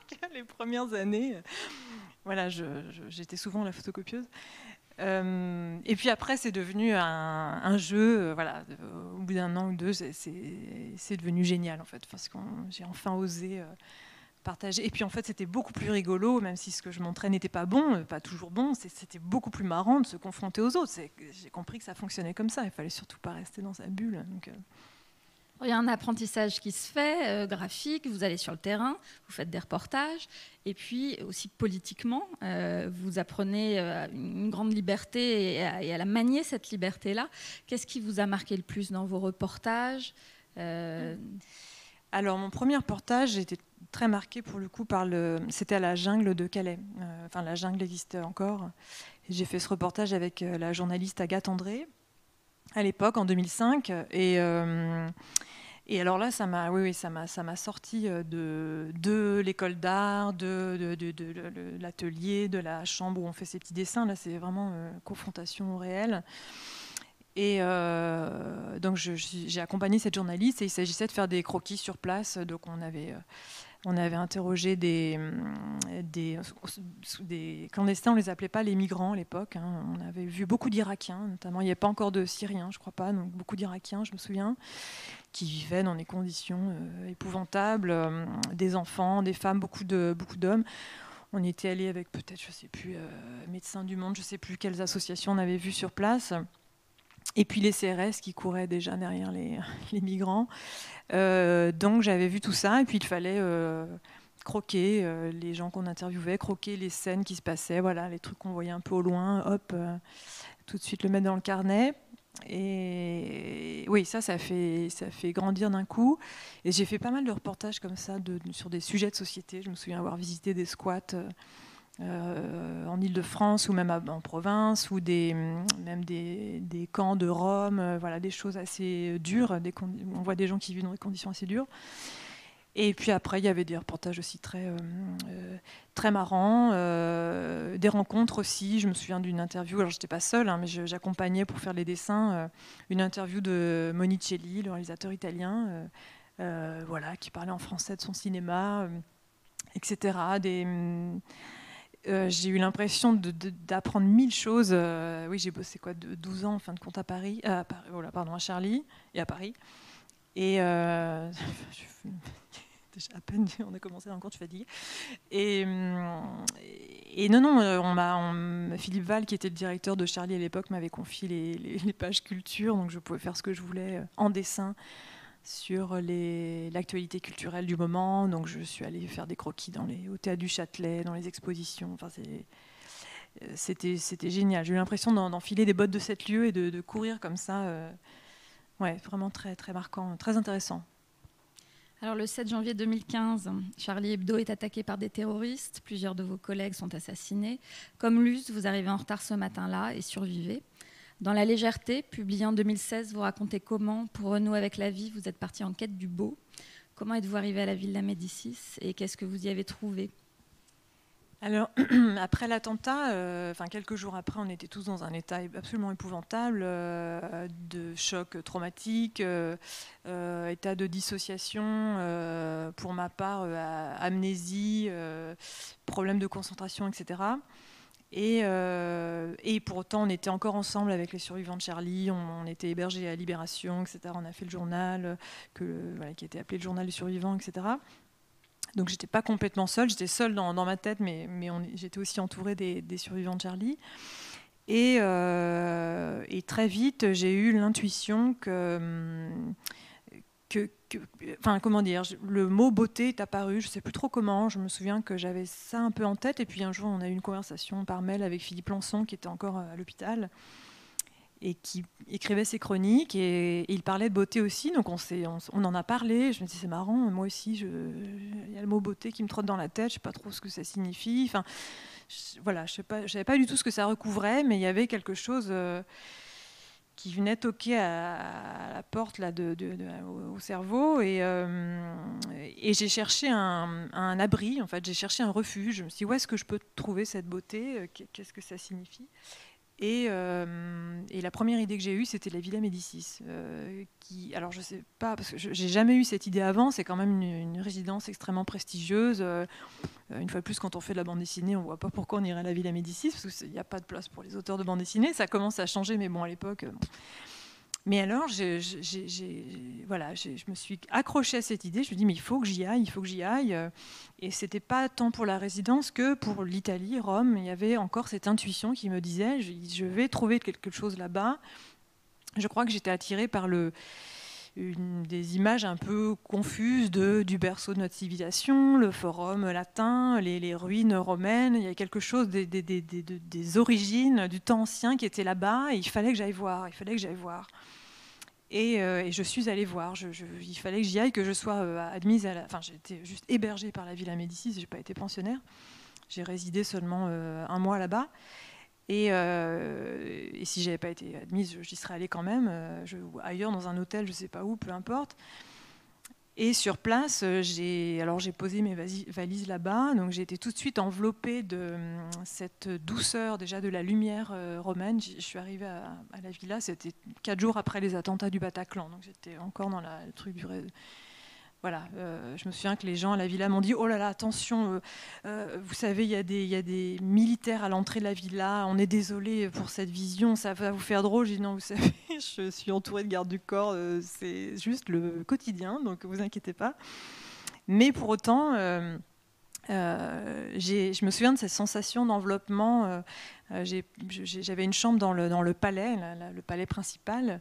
que les premières années. Voilà, j'étais souvent la photocopieuse. Et puis après, c'est devenu un jeu. Voilà, au bout d'un an ou deux, c'est devenu génial en fait, parce que j'ai enfin osé partager. Et puis en fait, c'était beaucoup plus rigolo, même si ce que je montrais n'était pas bon, pas toujours bon. C'était beaucoup plus marrant de se confronter aux autres. J'ai compris que ça fonctionnait comme ça. Il fallait surtout pas rester dans sa bulle. Donc, il y a un apprentissage qui se fait, graphique, vous allez sur le terrain, vous faites des reportages, et puis aussi politiquement, vous apprenez une grande liberté et à la manier cette liberté-là. Qu'est-ce qui vous a marqué le plus dans vos reportages ? Alors, mon premier reportage, j'ai été très marquée pour le coup c'était à la jungle de Calais. Enfin, la jungle existe encore. J'ai fait ce reportage avec la journaliste Agathe André, à l'époque, en 2005. Et alors là, ça m'a sorti de l'école d'art, de l'atelier, de la chambre où on fait ses petits dessins. Là, c'est vraiment confrontation au réel. Et donc, j'ai accompagné cette journaliste et il s'agissait de faire des croquis sur place. Donc, on avait interrogé des clandestins, on ne les appelait pas les migrants à l'époque. Hein. On avait vu beaucoup d'Irakiens, notamment. Il n'y avait pas encore de Syriens, je ne crois pas, donc beaucoup d'Irakiens, je me souviens, qui vivaient dans des conditions épouvantables, des enfants, des femmes, beaucoup d'hommes. On y était allé avec peut-être, je ne sais plus, Médecins du Monde, je ne sais plus quelles associations on avait vues sur place. Et puis les CRS qui couraient déjà derrière les migrants. Donc j'avais vu tout ça, et puis il fallait croquer les gens qu'on interviewait, croquer les scènes qui se passaient, voilà, les trucs qu'on voyait un peu au loin, hop, tout de suite le mettre dans le carnet. Et oui, ça fait grandir d'un coup. Et j'ai fait pas mal de reportages comme ça sur des sujets de société. Je me souviens avoir visité des squats en Île-de-France ou même en province, ou même des camps de Roms, voilà, des choses assez dures. On voit des gens qui vivent dans des conditions assez dures. Et puis après, il y avait des reportages aussi très marrants, des rencontres aussi. Je me souviens d'une interview, alors je n'étais pas seule, hein, mais j'accompagnais pour faire les dessins, une interview de Monicelli, le réalisateur italien, voilà, qui parlait en français de son cinéma, etc. j'ai eu l'impression d'apprendre 1000 choses. Oui, j'ai bossé 12 ans en fin de compte à Paris, à Charlie et à Paris. Et déjà à peine on a commencé, encore je suis fatiguée. Et non, Philippe Val, qui était le directeur de Charlie à l'époque, m'avait confié les pages culture, donc je pouvais faire ce que je voulais en dessin sur l'actualité culturelle du moment. Donc je suis allée faire des croquis au Théâtre du Châtelet, dans les expositions. Enfin, c'était génial. J'ai eu l'impression d'enfiler des bottes de 7 lieues et de courir comme ça. Ouais, vraiment très, très marquant, très intéressant. Alors le 7 janvier 2015, Charlie Hebdo est attaqué par des terroristes. Plusieurs de vos collègues sont assassinés. Comme Luce, vous arrivez en retard ce matin-là et survivez. Dans La Légèreté, publié en 2016, vous racontez comment, pour renouer avec la vie, vous êtes parti en quête du beau. Comment êtes-vous arrivé à la Villa Médicis et qu'est-ce que vous y avez trouvé ? Alors, après l'attentat, quelques jours après, on était tous dans un état absolument épouvantable, de choc traumatique, état de dissociation, pour ma part, amnésie, problème de concentration, etc. Et pour autant, on était encore ensemble avec les survivants de Charlie, on était hébergés à Libération, etc. On a fait le journal, qui était appelé le journal des survivants, etc. Donc j'étais pas complètement seule, j'étais seule dans ma tête, mais j'étais aussi entourée des survivants de Charlie. Et très vite, j'ai eu l'intuition comment dire, le mot beauté est apparu, je ne sais plus trop comment, je me souviens que j'avais ça un peu en tête, et puis un jour on a eu une conversation par mail avec Philippe Lançon qui était encore à l'hôpital et qui écrivait ses chroniques, et il parlait de beauté aussi, donc on en a parlé, je me dis c'est marrant, moi aussi il y a le mot beauté qui me trotte dans la tête, je ne sais pas trop ce que ça signifie, voilà, je ne savais pas du tout ce que ça recouvrait, mais il y avait quelque chose qui venait toquer à la porte là, au cerveau, et j'ai cherché un abri, en fait, j'ai cherché un refuge. Je me suis dit, où est-ce que je peux trouver cette beauté, qu'est-ce que ça signifie, et la première idée que j'ai eue, c'était la Villa Médicis, alors je sais pas, parce que j'ai jamais eu cette idée avant, c'est quand même une résidence extrêmement prestigieuse. Une fois de plus, quand on fait de la bande dessinée, on ne voit pas pourquoi on irait à la Villa Médicis, parce qu'il n'y a pas de place pour les auteurs de bande dessinée. Ça commence à changer, mais bon, à l'époque... Mais alors, je me suis accrochée à cette idée. Je me dis, mais il faut que j'y aille, il faut que j'y aille. Et ce n'était pas tant pour la résidence que pour l'Italie, Rome. Il y avait encore cette intuition qui me disait, je vais trouver quelque chose là-bas. Je crois que j'étais attirée par des images un peu confuses du berceau de notre civilisation, le forum latin, les ruines romaines. Il y a quelque chose des origines du temps ancien qui était là-bas, et il fallait que j'aille voir. Et je suis allée voir. Il fallait que j'y aille, que je sois admise j'étais juste hébergée par la Villa Médicis, je n'ai pas été pensionnaire. J'ai résidé seulement un mois là-bas. Et si je n'avais pas été admise, j'y serais allée quand même, ailleurs dans un hôtel, je ne sais pas où, peu importe. Et sur place, j'ai posé mes valises là-bas, donc j'ai été tout de suite enveloppée de cette douceur déjà de la lumière romaine. Je suis arrivée à la villa, c'était 4 jours après les attentats du Bataclan, donc j'étais encore dans le truc du... Voilà, je me souviens que les gens à la villa m'ont dit « Oh là là, attention, vous savez, il y a des militaires à l'entrée de la villa, on est désolé pour cette vision, ça va vous faire drôle. » J'ai dit « Non, vous savez, je suis entourée de gardes du corps, c'est juste le quotidien, donc vous inquiétez pas. » Mais pour autant, je me souviens de cette sensation d'enveloppement. J'avais une chambre dans le palais, le palais principal.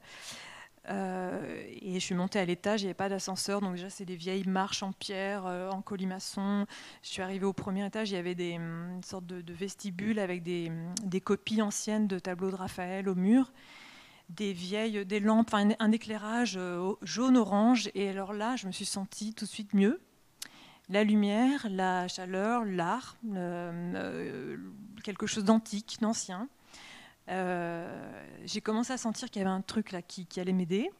Et je suis montée à l'étage, il n'y avait pas d'ascenseur, donc déjà c'est des vieilles marches en pierre, en colimaçon. Je suis arrivée au premier étage, il y avait une sorte de vestibule avec des copies anciennes de tableaux de Raphaël au mur, des lampes, un éclairage jaune-orange. Et alors là, je me suis sentie tout de suite mieux. La lumière, la chaleur, l'art, quelque chose d'antique, d'ancien. J'ai commencé à sentir qu'il y avait un truc là qui allait m'aider.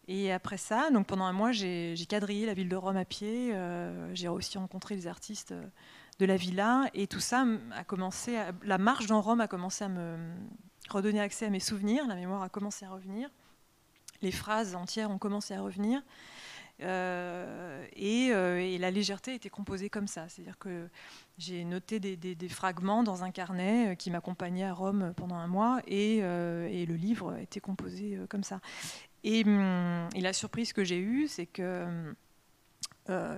Et après ça, donc pendant un mois, j'ai quadrillé la ville de Rome à pied. J'ai aussi rencontré les artistes de la villa, et tout ça a commencé. La marche dans Rome a commencé à me redonner accès à mes souvenirs. La mémoire a commencé à revenir. Les phrases entières ont commencé à revenir. Et la légèreté était composée comme ça. C'est-à-dire que j'ai noté des fragments dans un carnet qui m'accompagnait à Rome pendant un mois, et le livre était composé comme ça. Et la surprise que j'ai eue, c'est que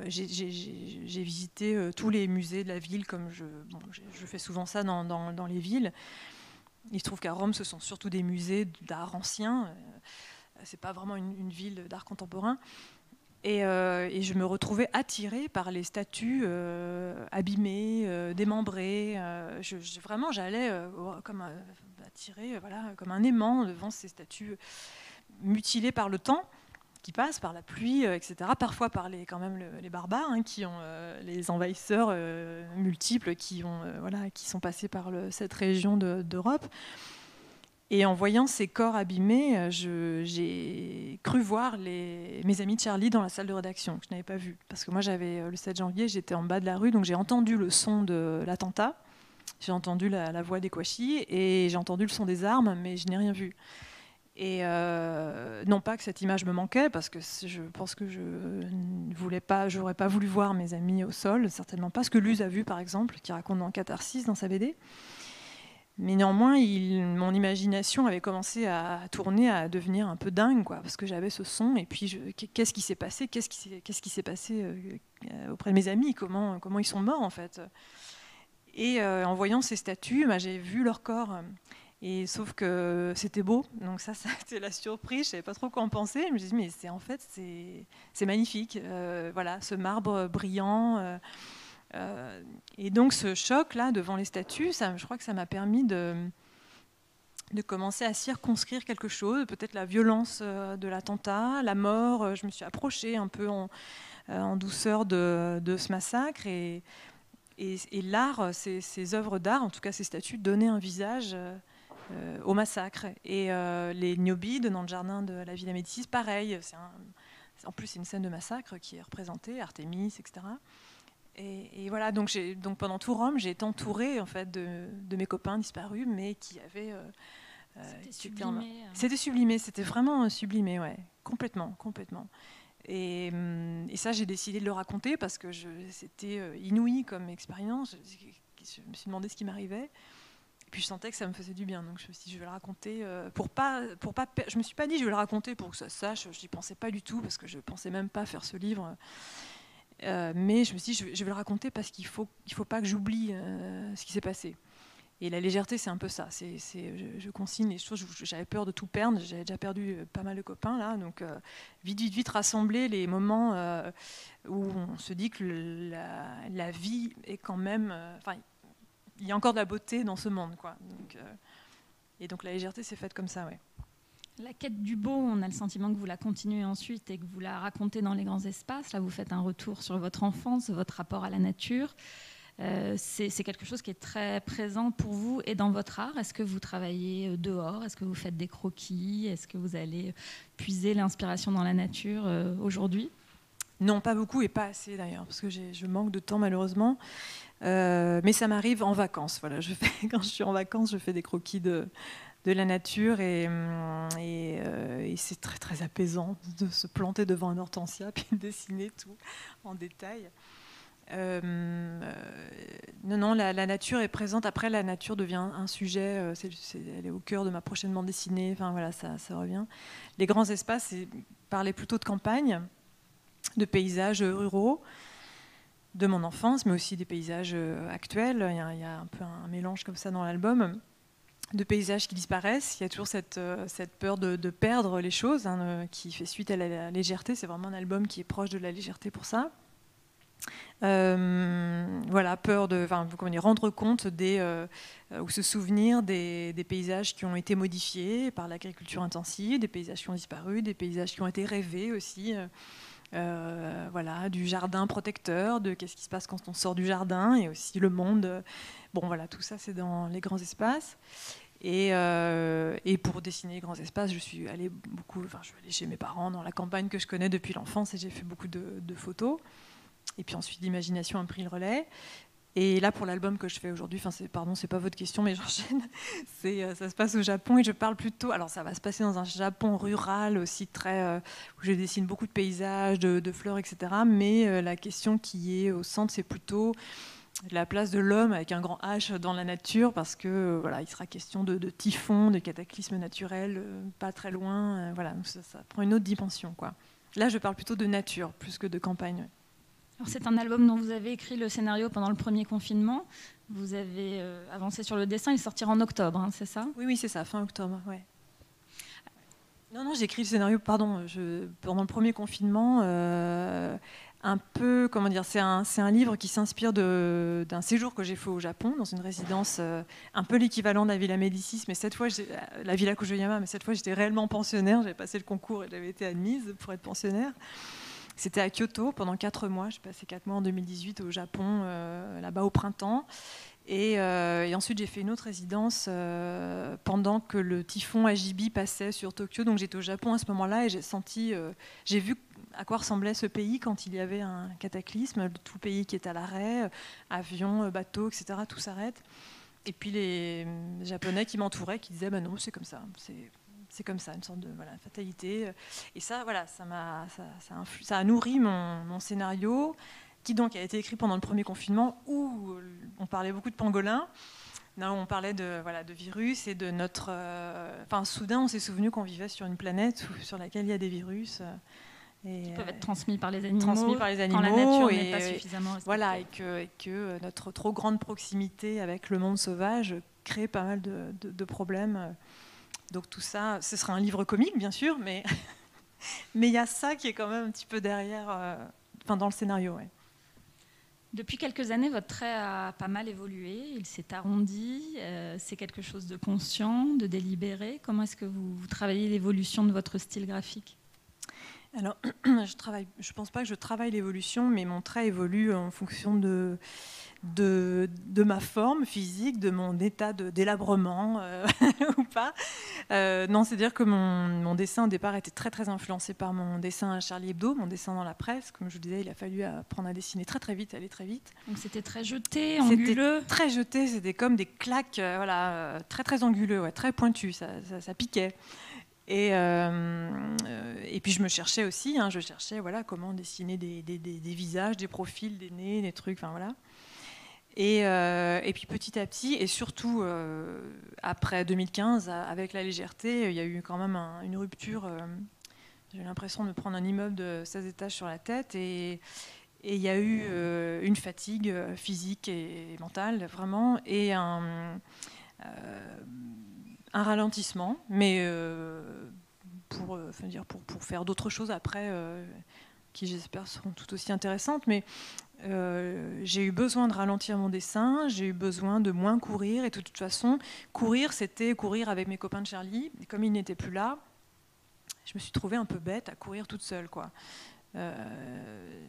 j'ai visité tous les musées de la ville, comme je fais souvent ça dans les villes. Il se trouve qu'à Rome, ce sont surtout des musées d'art ancien. C'est pas vraiment une ville d'art contemporain. Et je me retrouvais attirée par les statues abîmées, démembrées. Vraiment, j'allais comme attirée, voilà, comme un aimant devant ces statues mutilées par le temps qui passe, par la pluie, etc. Parfois par quand même les barbares, hein, qui ont les envahisseurs multiples qui sont passés par cette région d'Europe. Et en voyant ces corps abîmés, j'ai cru voir mes amis de Charlie dans la salle de rédaction, que je n'avais pas vu. Parce que moi, le 7 janvier, j'étais en bas de la rue, donc j'ai entendu le son de l'attentat, j'ai entendu la voix des Kouachi, et j'ai entendu le son des armes, mais je n'ai rien vu. Et non pas que cette image me manquait, parce que je pense que j'aurais pas voulu voir mes amis au sol, certainement pas. Ce que Luz a vu, par exemple, qui raconte dans Catharsis, dans sa BD. Mais néanmoins, mon imagination avait commencé à tourner, à devenir un peu dingue, quoi, parce que j'avais ce son. Et puis, qu'est-ce qui s'est passé auprès de mes amis, comment ils sont morts, en fait. Et en voyant ces statues, j'ai vu leur corps. Et sauf que c'était beau, donc ça a été la surprise. Je savais pas trop quoi en penser. Je me suis dit, mais c'est magnifique. Voilà, ce marbre brillant. Et donc ce choc-là devant les statues, je crois que ça m'a permis de commencer à circonscrire quelque chose, peut-être la violence de l'attentat, la mort. Je me suis approchée un peu en douceur de ce massacre. Et l'art, ces œuvres d'art, en tout cas ces statues, donnaient un visage au massacre. Et les Gnobides dans le jardin de la Villa Médicis, pareil. En plus, c'est une scène de massacre qui est représentée, Artémis, etc. Et voilà, donc pendant tout Rome, j'ai été entourée en fait de mes copains disparus, mais qui avaient. C'était sublimé, c'était vraiment sublimé, ouais, complètement. Et ça, j'ai décidé de le raconter parce que c'était inouï comme expérience. Je me suis demandé ce qui m'arrivait. Et puis je sentais que ça me faisait du bien, donc je me suis dit je vais le raconter je me suis pas dit je vais le raconter pour que ça se sache. Je n'y pensais pas du tout parce que je pensais même pas faire ce livre. Mais je me suis dit je vais le raconter parce qu'il faut pas que j'oublie ce qui s'est passé. Et la légèreté, c'est un peu ça. Je consigne les choses. J'avais peur de tout perdre. J'avais déjà perdu pas mal de copains là, donc vite rassembler les moments où on se dit que la vie est quand même. Il y a encore de la beauté dans ce monde, quoi. Et donc la légèreté, c'est faite comme ça, ouais. La quête du beau, on a le sentiment que vous la continuez ensuite et que vous la racontez dans les grands espaces. Là, vous faites un retour sur votre enfance, votre rapport à la nature. C'est quelque chose qui est très présent pour vous et dans votre art. Est-ce que vous travaillez dehors? Est-ce que vous faites des croquis? Est-ce que vous allez puiser l'inspiration dans la nature aujourd'hui? Non, pas beaucoup et pas assez d'ailleurs, parce que je manque de temps malheureusement. Mais ça m'arrive en vacances. Voilà, quand je suis en vacances, je fais des croquis de la nature et c'est très très apaisant de se planter devant un hortensia puis de dessiner tout en détail. Non, la nature est présente. Après, la nature devient un sujet. Elle est au cœur de ma prochaine bande dessinée. Enfin voilà, ça revient. Les grands espaces, c'est parler plutôt de campagne, de paysages ruraux, de mon enfance, mais aussi des paysages actuels. Il y a un peu un mélange comme ça dans l'album, de paysages qui disparaissent. Il y a toujours cette peur de perdre les choses, hein, qui fait suite à la légèreté. C'est vraiment un album qui est proche de la légèreté pour ça. Voilà, peur de rendre compte ou se souvenir des paysages qui ont été modifiés par l'agriculture intensive, des paysages qui ont disparu, des paysages qui ont été rêvés aussi. Voilà, du jardin protecteur, de qu'est-ce qui se passe quand on sort du jardin, et aussi le monde. Bon, voilà, tout ça, c'est dans les grands espaces. Et pour dessiner les grands espaces, je suis allée chez mes parents dans la campagne que je connais depuis l'enfance, et j'ai fait beaucoup de photos. Et puis ensuite, l'imagination a pris le relais. Et là, pour l'album que je fais aujourd'hui, pardon, c'est pas votre question, mais j'enchaîne. Ça se passe au Japon et je parle plutôt. Alors, ça va se passer dans un Japon rural aussi où je dessine beaucoup de paysages, de fleurs, etc. Mais la question qui est au centre, c'est plutôt la place de l'homme avec un grand H dans la nature, parce que voilà, il sera question de typhons, de cataclysmes naturels, pas très loin. Voilà, donc ça prend une autre dimension, quoi. Là, je parle plutôt de nature plus que de campagne. Ouais. Alors, c'est un album dont vous avez écrit le scénario pendant le premier confinement. Vous avez avancé sur le dessin, il sortira en octobre, hein, c'est ça? Oui, c'est ça, fin octobre. Ouais. Non, j'ai écrit le scénario, pardon, pendant le premier confinement. Un peu, comment dire, c'est un livre qui s'inspire d'un séjour que j'ai fait au Japon, dans une résidence un peu l'équivalent de la Villa Médicis, mais cette fois, la Villa Kujoyama, mais cette fois, j'étais réellement pensionnaire. J'avais passé le concours et j'avais été admise pour être pensionnaire. C'était à Kyoto pendant 4 mois. J'ai passé 4 mois en 2018 au Japon, là-bas au printemps. Et ensuite, j'ai fait une autre résidence pendant que le typhon Ajibi passait sur Tokyo. Donc j'étais au Japon à ce moment-là et j'ai vu à quoi ressemblait ce pays quand il y avait un cataclysme. Tout le pays qui est à l'arrêt, avions, bateaux, etc. Tout s'arrête. Et puis les Japonais qui m'entouraient, qui disaient non, c'est comme ça. C'est comme ça, une sorte de fatalité. Et ça, voilà, ça a nourri mon scénario, qui donc a été écrit pendant le premier confinement, où on parlait beaucoup de pangolins. Là, on parlait de virus et de notre... soudain, on s'est souvenu qu'on vivait sur une planète sur laquelle il y a des virus. Qui peuvent être transmis par les animaux, quand la nature n'est pas suffisamment respectée. Voilà, et que notre trop grande proximité avec le monde sauvage crée pas mal de problèmes. Donc tout ça, ce sera un livre comique, bien sûr, mais il y a ça qui est quand même un petit peu derrière, dans le scénario. Ouais. Depuis quelques années, votre trait a pas mal évolué, il s'est arrondi, c'est quelque chose de conscient, de délibéré. Comment est-ce que vous travaillez l'évolution de votre style graphique ? Alors, je pense pas que je travaille l'évolution, mais mon trait évolue en fonction de ma forme physique, de mon état de délabrement ou pas. Non, c'est-à-dire que mon dessin au départ était très très influencé par mon dessin à Charlie Hebdo, mon dessin dans la presse. Comme je vous disais, il a fallu apprendre à dessiner très très vite, aller très vite. Donc c'était très jeté, anguleux. C'était très jeté, c'était comme des claques, très très anguleux, ouais, très pointu, ça piquait. Et puis je me cherchais aussi, je cherchais comment dessiner des visages, des profils, des nez, des trucs, voilà. Et puis petit à petit, et surtout après 2015, avec la légèreté, il y a eu quand même une rupture. J'ai eu l'impression de prendre un immeuble de 16 étages sur la tête, et il y a eu une fatigue physique et mentale, vraiment, et un ralentissement, mais pour faire d'autres choses après, qui j'espère seront tout aussi intéressantes. Mais j'ai eu besoin de ralentir mon dessin, j'ai eu besoin de moins courir, et de toute façon, courir, c'était courir avec mes copains de Charlie, et comme ils n'étaient plus là, je me suis trouvée un peu bête à courir toute seule, quoi.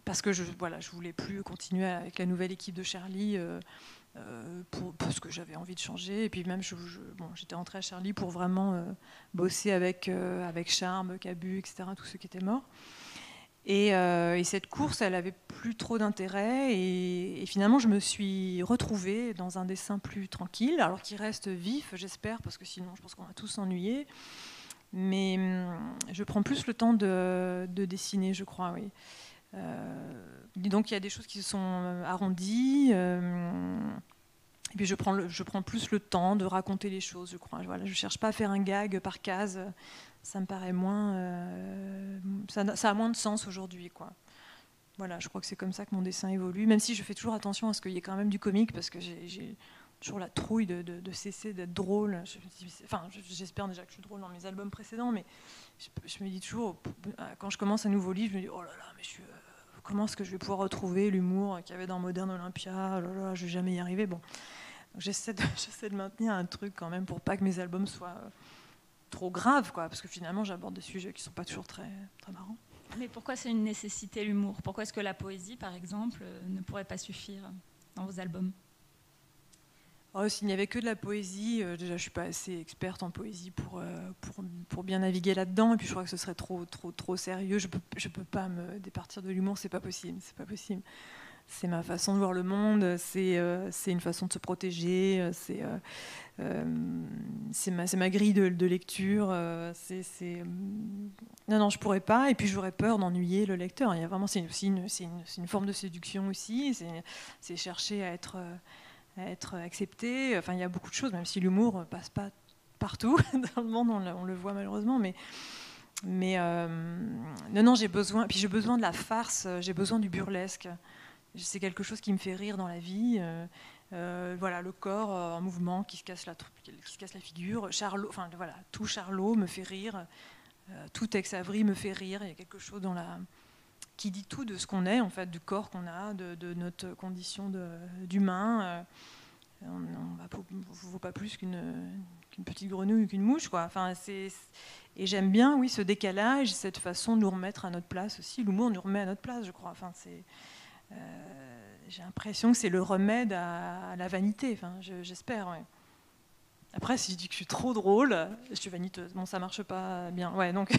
Parce que je voulais plus continuer avec la nouvelle équipe de Charlie, parce que j'avais envie de changer, et puis même j'étais rentrée à Charlie pour vraiment bosser avec Charme, Cabu, etc., tous ceux qui étaient morts. Et cette course, elle avait plus trop d'intérêt, et finalement je me suis retrouvée dans un dessin plus tranquille, alors qu'il reste vif, j'espère, parce que sinon je pense qu'on va tous s'ennuyer. Mais je prends plus le temps de dessiner, je crois, oui. Donc il y a des choses qui se sont arrondies, et puis je prends plus le temps de raconter les choses, je crois. Voilà, je ne cherche pas à faire un gag par case, ça me paraît moins... ça a moins de sens aujourd'hui, quoi. Voilà, je crois que c'est comme ça que mon dessin évolue, même si je fais toujours attention à ce qu'il y ait quand même du comique, parce que j'ai toujours la trouille de cesser d'être drôle. J'espère déjà que je suis drôle dans mes albums précédents, mais je me dis toujours, quand je commence un nouveau livre, je me dis oh là là, mais comment est-ce que je vais pouvoir retrouver l'humour qu'il y avait dans Modern Olympia? Oh là là, je vais jamais y arriver. Bon, j'essaie de maintenir un truc quand même pour pas que mes albums soient trop graves, quoi, parce que finalement j'aborde des sujets qui sont pas toujours très très marrants. Mais pourquoi c'est une nécessité, l'humour? Pourquoi est-ce que la poésie, par exemple, ne pourrait pas suffire dans vos albums? S'il n'y avait que de la poésie, déjà je ne suis pas assez experte en poésie pour bien naviguer là-dedans, et puis je crois que ce serait trop sérieux. Je peux pas me départir de l'humour, c'est pas possible. ma façon de voir le monde, c'est une façon de se protéger, c'est ma grille de lecture. Non, je pourrais pas. Et puis j'aurais peur d'ennuyer le lecteur. Il y a vraiment, c'est une forme de séduction aussi. C'est chercher à être accepté. Enfin, il y a beaucoup de choses, même si l'humour passe pas partout dans le monde, on le voit malheureusement, mais non, j'ai besoin de la farce, j'ai besoin du burlesque. C'est quelque chose qui me fait rire dans la vie. Voilà, le corps en mouvement qui se casse la figure. Charlot, enfin voilà, tout Charlot me fait rire. Tout Tex Avery me fait rire. Il y a quelque chose qui dit tout de ce qu'on est, en fait, du corps qu'on a, de notre condition d'humain. On ne vaut pas plus qu'une petite grenouille ou qu'une mouche, quoi. Enfin, et j'aime bien, oui, ce décalage, cette façon de nous remettre à notre place aussi. L'humour nous remet à notre place, je crois. Enfin, j'ai l'impression que c'est le remède à la vanité. Enfin, j'espère, ouais. Après, si je dis que je suis trop drôle, je suis vaniteuse. Bon, ça marche pas bien. Ouais, donc.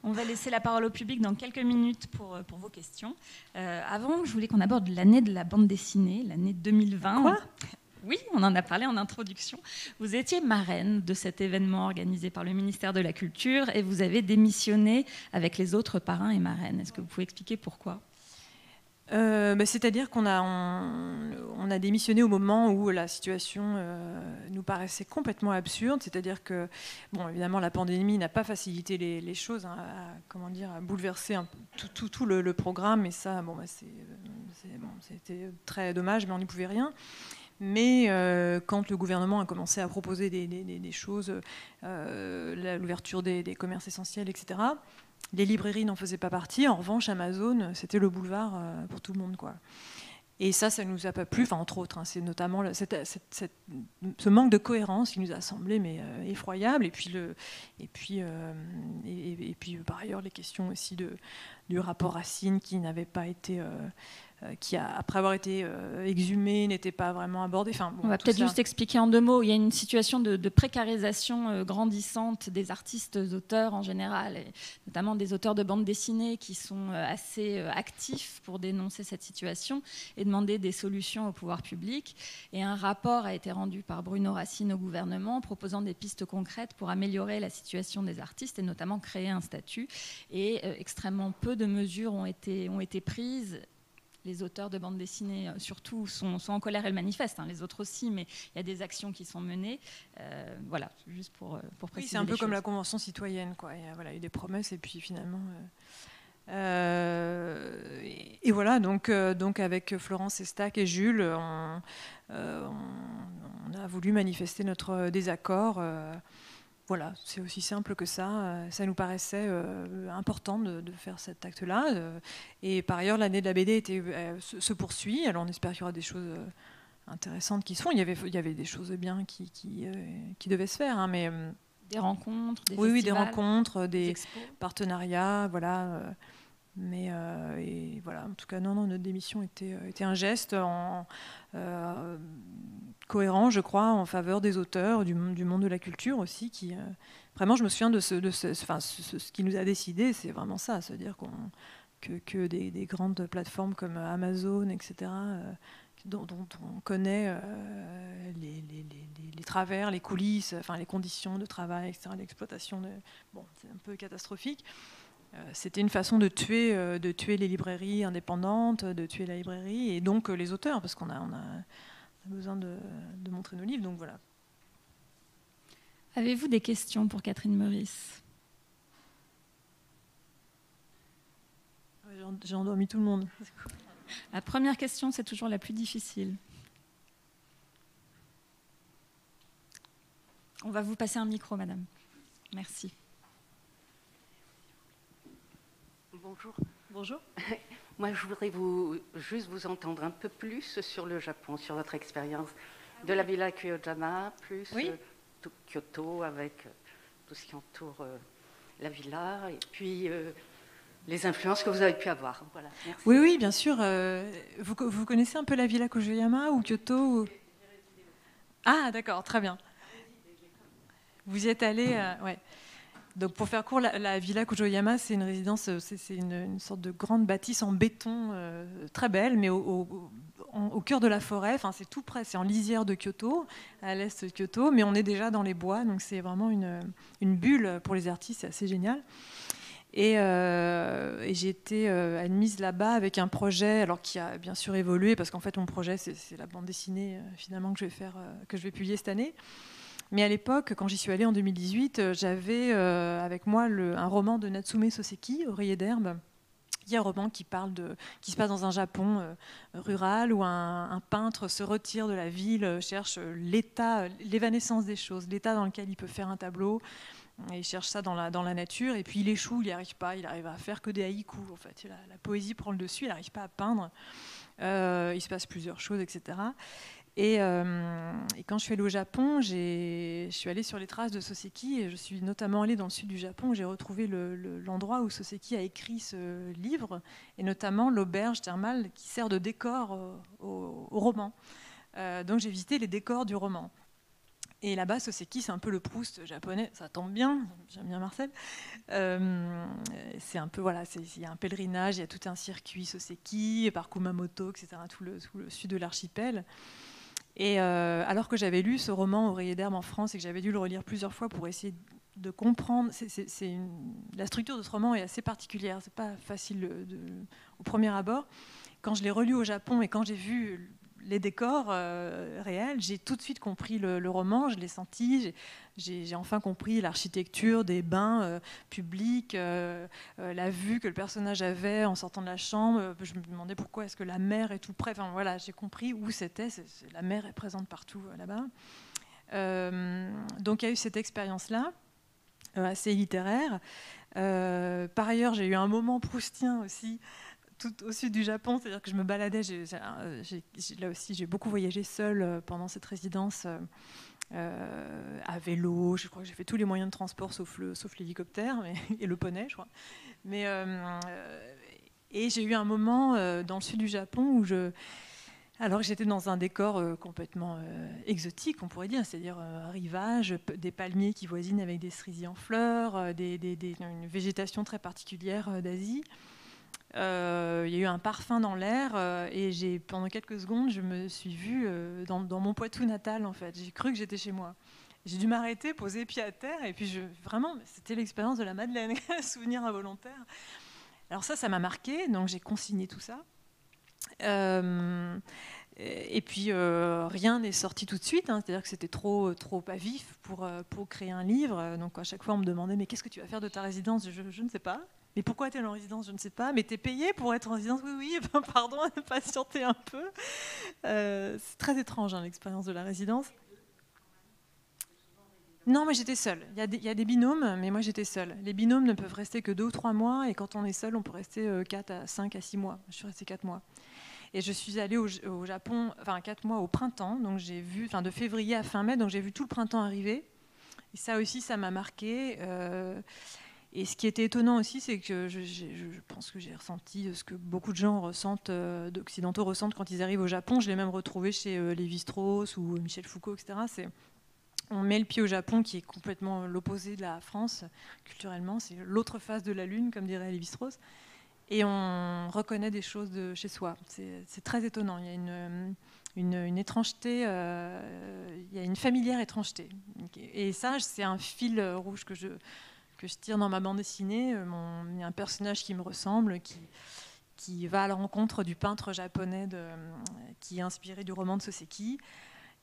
On va laisser la parole au public dans quelques minutes pour vos questions. Avant, je voulais qu'on aborde l'année de la bande dessinée, l'année 2020. Quoi ? Oui, on en a parlé en introduction. Vous étiez marraine de cet événement organisé par le ministère de la Culture et vous avez démissionné avec les autres parrains et marraines. Est-ce que vous pouvez expliquer pourquoi ? C'est-à-dire qu'on a démissionné au moment où la situation nous paraissait complètement absurde. C'est-à-dire que, bon, évidemment, la pandémie n'a pas facilité les choses, hein, à bouleverser tout le programme. Et ça, c'était très dommage, mais on n'y pouvait rien. Mais quand le gouvernement a commencé à proposer des choses, l'ouverture des commerces essentiels, etc., les librairies n'en faisaient pas partie. En revanche, Amazon, c'était le boulevard pour tout le monde, quoi. Et ça nous a pas plu, enfin, entre autres. Hein, c'est notamment ce manque de cohérence qui nous a semblé effroyable. Et puis, par ailleurs, les questions aussi du rapport Racine qui n'avait pas été... qui, après avoir été exhumé, n'était pas vraiment abordé. Enfin, bon, on va peut-être juste expliquer en 2 mots. Il y a une situation de précarisation grandissante des artistes auteurs en général, et notamment des auteurs de bande dessinée qui sont assez actifs pour dénoncer cette situation et demander des solutions au pouvoir public. Et un rapport a été rendu par Bruno Racine au gouvernement proposant des pistes concrètes pour améliorer la situation des artistes et notamment créer un statut. Et extrêmement peu de mesures ont été prises. Les auteurs de bande dessinée, surtout, sont en colère et le manifestent. Hein, les autres aussi, mais il y a des actions qui sont menées. Voilà, juste pour préciser. Oui, c'est un peu comme la Convention citoyenne, quoi. Il y a eu des promesses et puis finalement... et voilà, donc avec Florence Estac et Jules, on a voulu manifester notre désaccord. Voilà, c'est aussi simple que ça. Ça nous paraissait important de faire cet acte-là. Et par ailleurs, l'année de la BD se poursuit. Alors on espère qu'il y aura des choses intéressantes qui se font. Il y avait des choses bien qui devaient se faire. Hein, mais, des rencontres, des festivals. Oui, des rencontres, des partenariats, voilà. Mais et voilà, en tout cas, non, notre démission était un geste cohérent, je crois, en faveur des auteurs, du monde de la culture aussi, qui vraiment, je me souviens de ce qui nous a décidé, c'est vraiment ça, c'est-à-dire que des grandes plateformes comme Amazon, etc., dont on connaît les travers, les coulisses, enfin les conditions de travail, etc., l'exploitation, c'est un peu catastrophique. C'était une façon de tuer les librairies indépendantes, de tuer la librairie et donc les auteurs, parce qu'on a besoin de montrer nos livres, donc voilà. Avez-vous des questions pour Catherine Meurice ? J'ai endormi tout le monde. La première question, c'est toujours la plus difficile. On va vous passer un micro, madame. Merci. Bonjour. Bonjour. Moi, je voudrais juste vous entendre un peu plus sur le Japon, sur votre expérience de la villa Kyojama, plus Kyoto, avec tout ce qui entoure la villa, et puis les influences que vous avez pu avoir. Voilà, merci. Oui, bien sûr. Vous connaissez un peu la villa Kyojama ou Kyoto ou... Ah, d'accord, très bien. Vous y êtes allé, ouais. Donc pour faire court, la villa Kujoyama, c'est une résidence, c'est une sorte de grande bâtisse en béton très belle, mais au cœur de la forêt. Enfin, c'est tout près, c'est en lisière de Kyoto, à l'est de Kyoto, mais on est déjà dans les bois, donc c'est vraiment une bulle pour les artistes, c'est assez génial. Et j'ai été admise là-bas avec un projet, alors qui a bien sûr évolué, parce qu'en fait mon projet c'est la bande dessinée finalement que je vais publier cette année. Mais à l'époque, quand j'y suis allée en 2018, j'avais avec moi un roman de Natsume Soseki, Oreiller d'herbe. Il y a un roman qui se passe dans un Japon rural où un peintre se retire de la ville, cherche l'évanescence des choses, l'état dans lequel il peut faire un tableau. Et il cherche ça dans la nature, et puis il échoue, il n'y arrive pas, il arrive à faire que des haïkus. En fait. La poésie prend le dessus, il n'arrive pas à peindre. Il se passe plusieurs choses, etc. Et quand je suis allée au Japon, je suis allée sur les traces de Soseki, et je suis notamment allée dans le sud du Japon, où j'ai retrouvé l'endroit où Soseki a écrit ce livre, et notamment l'auberge thermale qui sert de décor au roman. Donc j'ai visité les décors du roman. Et là-bas, Soseki, c'est un peu le Proust japonais. Ça tombe bien, j'aime bien Marcel. C'est un peu, voilà, il y a un pèlerinage, il y a tout un circuit Soseki, par Kumamoto, etc., tout le sud de l'archipel. Et alors que j'avais lu ce roman Oreiller d'herbe en France et que j'avais dû le relire plusieurs fois pour essayer de comprendre, la structure de ce roman est assez particulière, c'est pas facile au premier abord. Quand je l'ai relu au Japon et quand j'ai vu les décors réels, j'ai tout de suite compris le roman, je l'ai senti, j'ai enfin compris l'architecture des bains publics, la vue que le personnage avait en sortant de la chambre. Je me demandais pourquoi est-ce que la mer est tout près. Enfin voilà, j'ai compris où c'était. La mer est présente partout là-bas. Donc il y a eu cette expérience-là, assez littéraire. Par ailleurs, j'ai eu un moment proustien aussi, tout au sud du Japon, c'est-à-dire que je me baladais, là aussi j'ai beaucoup voyagé seule pendant cette résidence, à vélo, je crois que j'ai fait tous les moyens de transport sauf l'hélicoptère et le poney, je crois. Et j'ai eu un moment dans le sud du Japon où alors j'étais dans un décor complètement exotique, on pourrait dire, c'est-à-dire un rivage, des palmiers qui voisinent avec des cerisiers en fleurs, une végétation très particulière d'Asie. Il y a eu un parfum dans l'air et pendant quelques secondes, je me suis vue dans mon Poitou natal, en fait. J'ai cru que j'étais chez moi. J'ai dû m'arrêter, poser les pieds à terre, et puis vraiment, c'était l'expérience de la Madeleine, souvenir involontaire. Alors ça m'a marqué, donc j'ai consigné tout ça. Et puis rien n'est sorti tout de suite, hein, c'est-à-dire que c'était trop à vif pour créer un livre. Donc à chaque fois, on me demandait « Mais qu'est-ce que tu vas faire de ta résidence ?» Je ne sais pas. Mais pourquoi tu es en résidence? Je ne sais pas. Mais tu es payé pour être en résidence? Oui, pardon, patientez un peu. C'est très étrange, hein, l'expérience de la résidence. Non, mais j'étais seule. Il y a des binômes, mais moi j'étais seule. Les binômes ne peuvent rester que 2 ou 3 mois, et quand on est seul, on peut rester 5 à 6 mois. Je suis restée 4 mois. Et je suis allée au Japon, 4 mois au printemps, donc j'ai vu, de février à fin mai, donc j'ai vu tout le printemps arriver. Et ça aussi, ça m'a marqué. Et ce qui était étonnant aussi, c'est que je pense que j'ai ressenti ce que beaucoup de gens d'occidentaux ressentent quand ils arrivent au Japon. Je l'ai même retrouvé chez Lévi-Strauss ou Michel Foucault, etc. On met le pied au Japon, qui est complètement l'opposé de la France, culturellement. C'est l'autre face de la Lune, comme dirait Lévi-Strauss. Et on reconnaît des choses de chez soi. C'est très étonnant. Il y a une étrangeté, il y a une familière étrangeté. Et ça, c'est un fil rouge que je tire dans ma bande dessinée. Il y a un personnage qui me ressemble, qui va à la rencontre du peintre japonais qui est inspiré du roman de Soseki.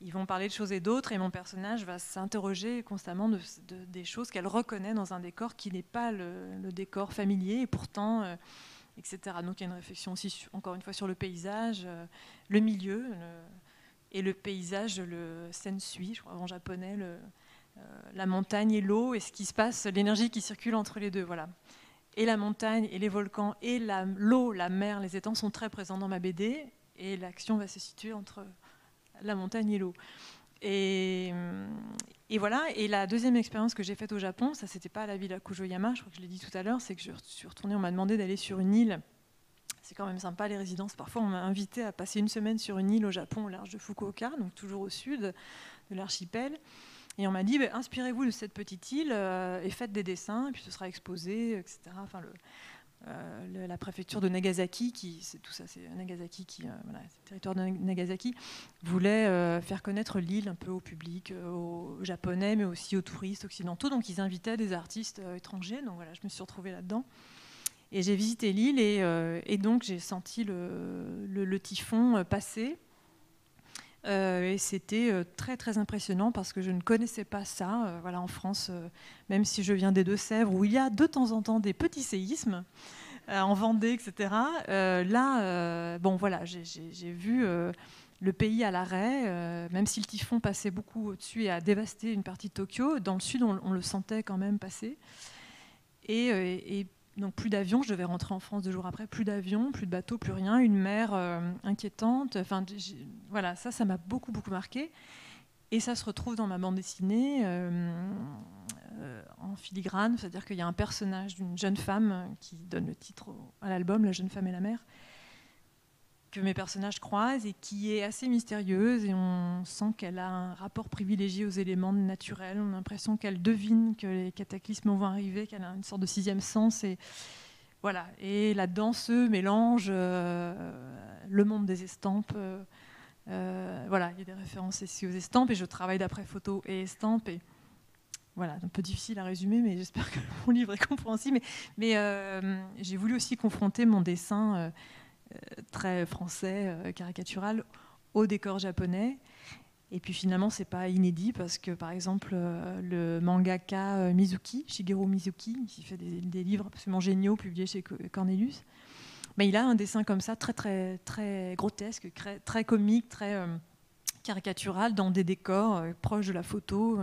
Ils vont parler de choses et d'autres, et mon personnage va s'interroger constamment des choses qu'elle reconnaît dans un décor qui n'est pas le décor familier, et pourtant, etc. Donc il y a une réflexion aussi, encore une fois, sur le paysage, le milieu, et le paysage, le sensui, je crois en japonais, la montagne et l'eau, et ce qui se passe, l'énergie qui circule entre les deux, voilà. Et la montagne, et les volcans, et l'eau, la mer, les étangs sont très présents dans ma BD, et l'action va se situer entre la montagne et l'eau. Et voilà. Et la deuxième expérience que j'ai faite au Japon, ça c'était pas à la villa Kujoyama, je crois que je l'ai dit tout à l'heure, c'est que je suis retournée, on m'a demandé d'aller sur une île. C'est quand même sympa les résidences. Parfois on m'a invité à passer une semaine sur une île au Japon, au large de Fukuoka, donc toujours au sud de l'archipel. Et on m'a dit, inspirez-vous de cette petite île et faites des dessins, et puis ce sera exposé, etc. Enfin, la préfecture de Nagasaki, c'est tout ça, c'est Nagasaki voilà, c'est le territoire de Nagasaki, voulait faire connaître l'île un peu au public, aux Japonais, mais aussi aux touristes occidentaux. Donc ils invitaient des artistes étrangers. Donc voilà, je me suis retrouvée là-dedans. Et j'ai visité l'île et donc j'ai senti le typhon passer. Et c'était très très impressionnant parce que je ne connaissais pas ça. Voilà, en France, même si je viens des Deux-Sèvres, où il y a de temps en temps des petits séismes, en Vendée, etc. Bon voilà, j'ai vu le pays à l'arrêt, même si le typhon passait beaucoup au-dessus et a dévasté une partie de Tokyo. Dans le sud, on le sentait quand même passer. Et donc plus d'avions, je devais rentrer en France 2 jours après, plus d'avions, plus de bateaux, plus rien, une mer inquiétante. Enfin, voilà, ça m'a beaucoup marqué. Et ça se retrouve dans ma bande dessinée en filigrane, c'est-à-dire qu'il y a un personnage d'une jeune femme qui donne le titre à l'album, La jeune femme et la mer, que mes personnages croisent et qui est assez mystérieuse, et on sent qu'elle a un rapport privilégié aux éléments naturels. On a l'impression qu'elle devine que les cataclysmes vont arriver, qu'elle a une sorte de 6e sens. Et voilà. Et là-dedans se mélange le monde des estampes. Voilà, il y a des références ici aux estampes, et je travaille d'après photos et estampes. Et voilà, un peu difficile à résumer, mais j'espère que mon livre est compréhensible. Mais j'ai voulu aussi confronter mon dessin très français, caricatural, au décor japonais. Et puis finalement, c'est pas inédit parce que, par exemple, le mangaka Mizuki, Shigeru Mizuki, qui fait des livres absolument géniaux publiés chez Cornelius, mais il a un dessin comme ça, très, très, très grotesque, très comique, très caricatural, dans des décors proches de la photo.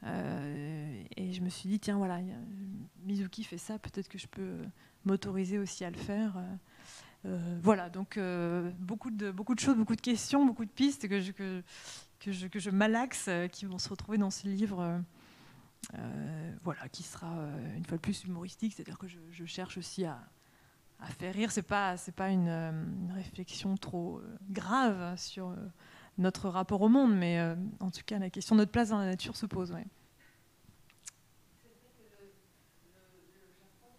Et je me suis dit, tiens, voilà, Mizuki fait ça, peut-être que je peux m'autoriser aussi à le faire. Voilà, donc beaucoup de choses, beaucoup de questions, beaucoup de pistes que je malaxe, qui vont se retrouver dans ce livre, voilà, qui sera une fois de plus humoristique, c'est-à-dire que je cherche aussi à faire rire. C'est pas une réflexion trop grave sur notre rapport au monde, mais en tout cas la question de notre place dans la nature se pose. Ouais. C'est vrai que le Japon,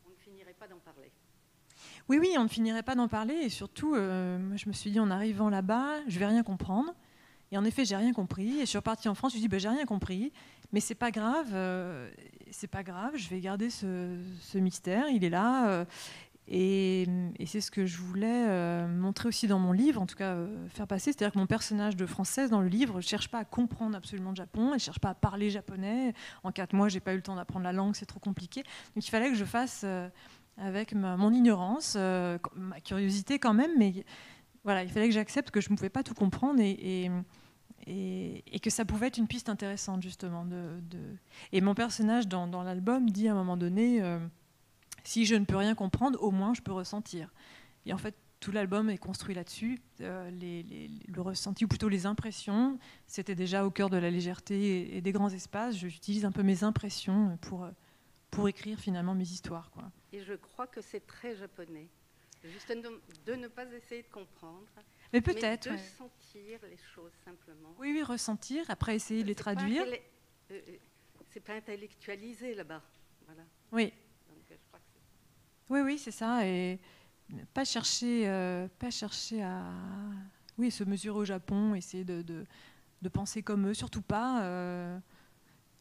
on ne finirait pas d'en parler. Oui, on ne finirait pas d'en parler, et surtout, moi, je me suis dit, en arrivant là-bas, je vais rien comprendre. Et en effet, j'ai rien compris. Et je suis repartie en France, je me suis dit, j'ai rien compris, mais c'est pas grave, je vais garder ce mystère, il est là. Et c'est ce que je voulais montrer aussi dans mon livre, en tout cas faire passer. C'est-à-dire que mon personnage de Française dans le livre ne cherche pas à comprendre absolument le Japon, elle ne cherche pas à parler japonais. En 4 mois, je n'ai pas eu le temps d'apprendre la langue, c'est trop compliqué. Donc il fallait que je fasse avec mon ignorance, ma curiosité quand même, mais voilà, il fallait que j'accepte que je ne pouvais pas tout comprendre et que ça pouvait être une piste intéressante, justement. Et mon personnage dans l'album dit à un moment donné, si je ne peux rien comprendre, au moins je peux ressentir. Et en fait, tout l'album est construit là-dessus. Le ressenti, ou plutôt les impressions, c'était déjà au cœur de la légèreté et des grands espaces. J'utilise un peu mes impressions pour écrire finalement mes histoires, quoi. Et je crois que c'est très japonais, juste de ne pas essayer de comprendre, mais peut-être de sentir les choses simplement. Oui, ressentir, après essayer de les traduire. C'est pas intellectualisé là-bas, voilà. Oui. Donc, je crois que c'est... Oui, c'est ça, et pas chercher à se mesurer au Japon, essayer de penser comme eux, surtout pas.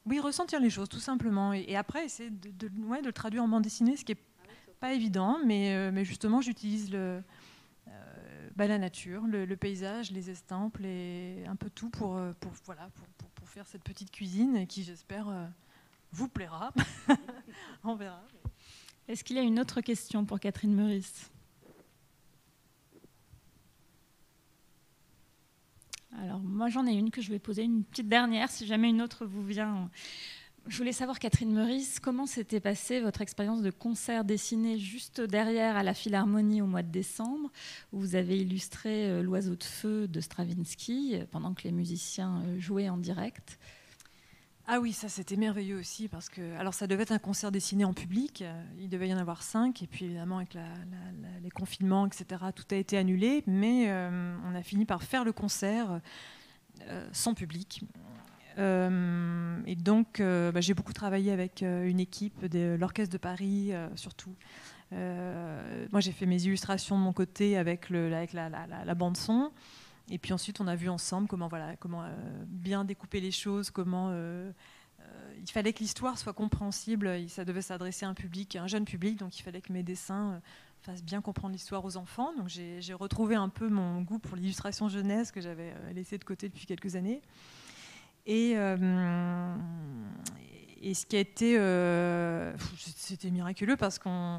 Oui, ressentir les choses, tout simplement. Et après, essayer de le traduire en bande dessinée, ce qui n'est pas évident, mais justement, j'utilise la nature, le paysage, les estampes, un peu tout pour faire cette petite cuisine qui, j'espère, vous plaira. On verra. Est-ce qu'il y a une autre question pour Catherine Meurice ? Alors, moi, j'en ai une que je vais poser, une petite dernière, si jamais une autre vous vient. Je voulais savoir, Catherine Meurice, comment s'était passée votre expérience de concert dessiné juste derrière à la Philharmonie au mois de décembre, où vous avez illustré L'Oiseau de feu de Stravinsky, pendant que les musiciens jouaient en direct. Ah oui, ça c'était merveilleux aussi, parce que alors ça devait être un concert dessiné en public, il devait y en avoir 5, et puis évidemment avec les confinements, etc., tout a été annulé, mais on a fini par faire le concert sans public. Et donc, j'ai beaucoup travaillé avec une équipe de l'Orchestre de Paris, surtout. Moi, j'ai fait mes illustrations de mon côté avec la bande-son. Et puis ensuite, on a vu ensemble comment bien découper les choses, comment il fallait que l'histoire soit compréhensible. Ça devait s'adresser à un jeune public, donc il fallait que mes dessins fassent bien comprendre l'histoire aux enfants. Donc j'ai retrouvé un peu mon goût pour l'illustration jeunesse que j'avais laissé de côté depuis quelques années. Et ce qui a été... c'était miraculeux parce que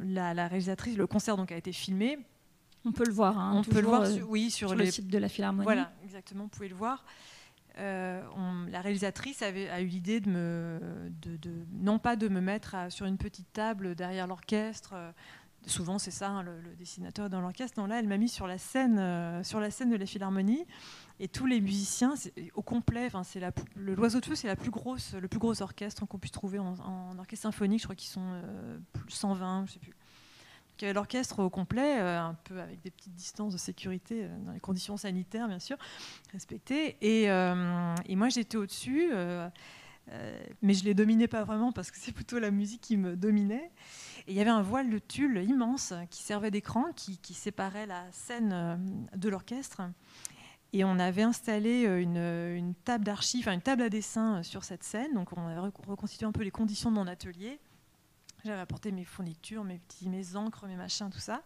la réalisatrice, le concert donc, a été filmé. On peut le voir. Hein, on peut le voir sur le site de la Philharmonie. Voilà, exactement, vous pouvez le voir. La réalisatrice a eu l'idée non pas de me mettre sur une petite table derrière l'orchestre. Souvent, c'est ça, hein, le dessinateur est dans l'orchestre. Non, là, elle m'a mis sur la scène de la Philharmonie. Et tous les musiciens, au complet, l'Oiseau de Feu, c'est le plus gros orchestre qu'on puisse trouver en orchestre symphonique. Je crois qu'ils sont 120, je ne sais plus. Donc, il y avait l'orchestre au complet, un peu avec des petites distances de sécurité, dans les conditions sanitaires, bien sûr, respectées. Et moi, j'étais au-dessus, mais je ne les dominais pas vraiment parce que c'est plutôt la musique qui me dominait. Et il y avait un voile de tulle immense qui servait d'écran, qui séparait la scène de l'orchestre. Et on avait installé une table d'archives, une table à dessin sur cette scène. Donc on avait reconstitué un peu les conditions de mon atelier. J'avais apporté mes fournitures, mes encres, mes machins, tout ça.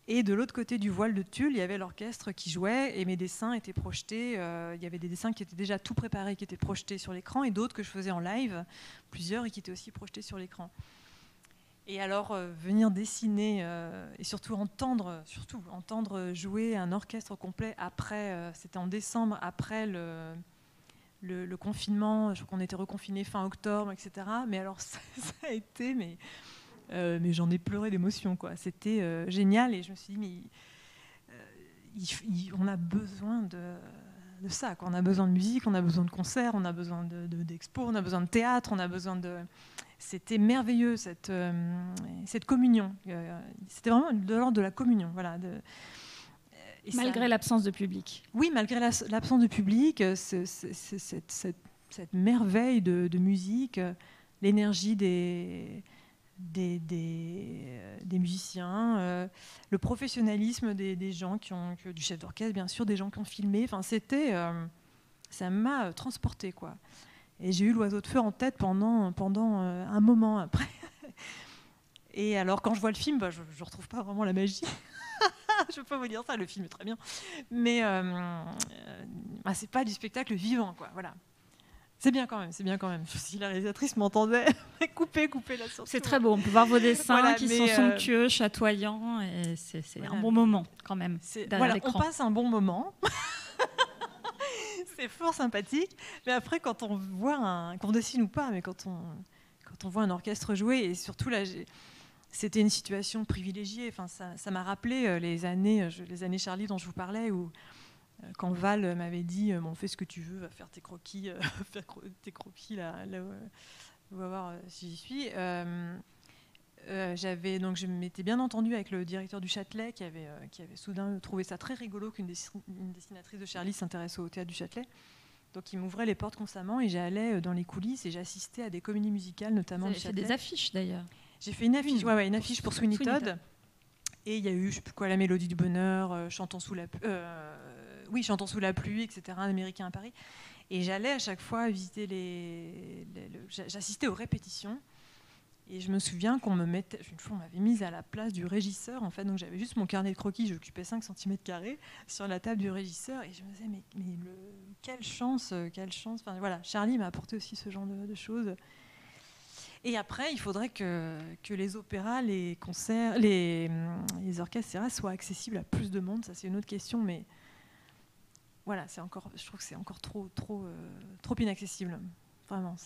Et de l'autre côté du voile de tulle, il y avait l'orchestre qui jouait et mes dessins étaient projetés. Il y avait des dessins qui étaient déjà tout préparés, qui étaient projetés sur l'écran, et d'autres que je faisais en live, plusieurs, et qui étaient aussi projetés sur l'écran. Et alors, venir dessiner et surtout entendre jouer un orchestre complet après, c'était en décembre, après le confinement, je crois qu'on était reconfinés fin octobre, etc. Mais alors, ça a été, mais j'en ai pleuré d'émotion, quoi. C'était génial, et je me suis dit, mais on a besoin de ça, quoi. On a besoin de musique, on a besoin de concerts, on a besoin d'expos, on a besoin de théâtre, on a besoin de... C'était merveilleux, cette communion. C'était vraiment de l'ordre de la communion. Voilà, malgré l'absence de public. Oui, malgré l'absence de public, cette merveille de musique, l'énergie des musiciens, le professionnalisme des gens du chef d'orchestre, bien sûr, des gens qui ont filmé. Enfin, ça m'a transportée, quoi. Et j'ai eu l'Oiseau de Feu en tête pendant un moment après. Et alors, quand je vois le film, je ne retrouve pas vraiment la magie. Je ne peux pas vous dire ça, le film est très bien. Mais ce n'est pas du spectacle vivant, quoi. Voilà. C'est bien quand même. Si la réalisatrice m'entendait, coupez la source. C'est très beau, on peut voir vos dessins qui sont somptueux, chatoyants, et c'est un bon moment quand même. On passe un bon moment. C'est fort sympathique, mais après quand on voit qu'on dessine ou pas, mais quand on voit un orchestre jouer, et surtout là, c'était une situation privilégiée. Enfin, ça m'a rappelé les années Charlie dont je vous parlais, où quand Val m'avait dit bon, fais ce que tu veux, va faire tes croquis, là on va voir si j'y suis. Je m'étais bien entendue avec le directeur du Châtelet qui avait soudain trouvé ça très rigolo qu'une dessinatrice de Charlie s'intéresse au théâtre du Châtelet. Donc il m'ouvrait les portes constamment, et j'allais dans les coulisses et j'assistais à des comédies musicales, notamment du Châtelet. J'ai fait des affiches d'ailleurs. J'ai fait une affiche, une affiche pour Sweeney Todd. Et il y a eu, je sais plus quoi, La Mélodie du Bonheur, Chantons sous la pluie, etc. Un Américain à Paris. Et j'allais à chaque fois visiter j'assistais aux répétitions. Et je me souviens une fois on m'avait mise à la place du régisseur, en fait, donc j'avais juste mon carnet de croquis, j'occupais 5 cm² sur la table du régisseur, et je me disais mais quelle chance, enfin voilà, Charlie m'a apporté aussi ce genre de choses. Et après, il faudrait que les opéras, les concerts, les orchestres, etc., soient accessibles à plus de monde, ça c'est une autre question, mais voilà, je trouve que c'est encore trop inaccessible. Vraiment,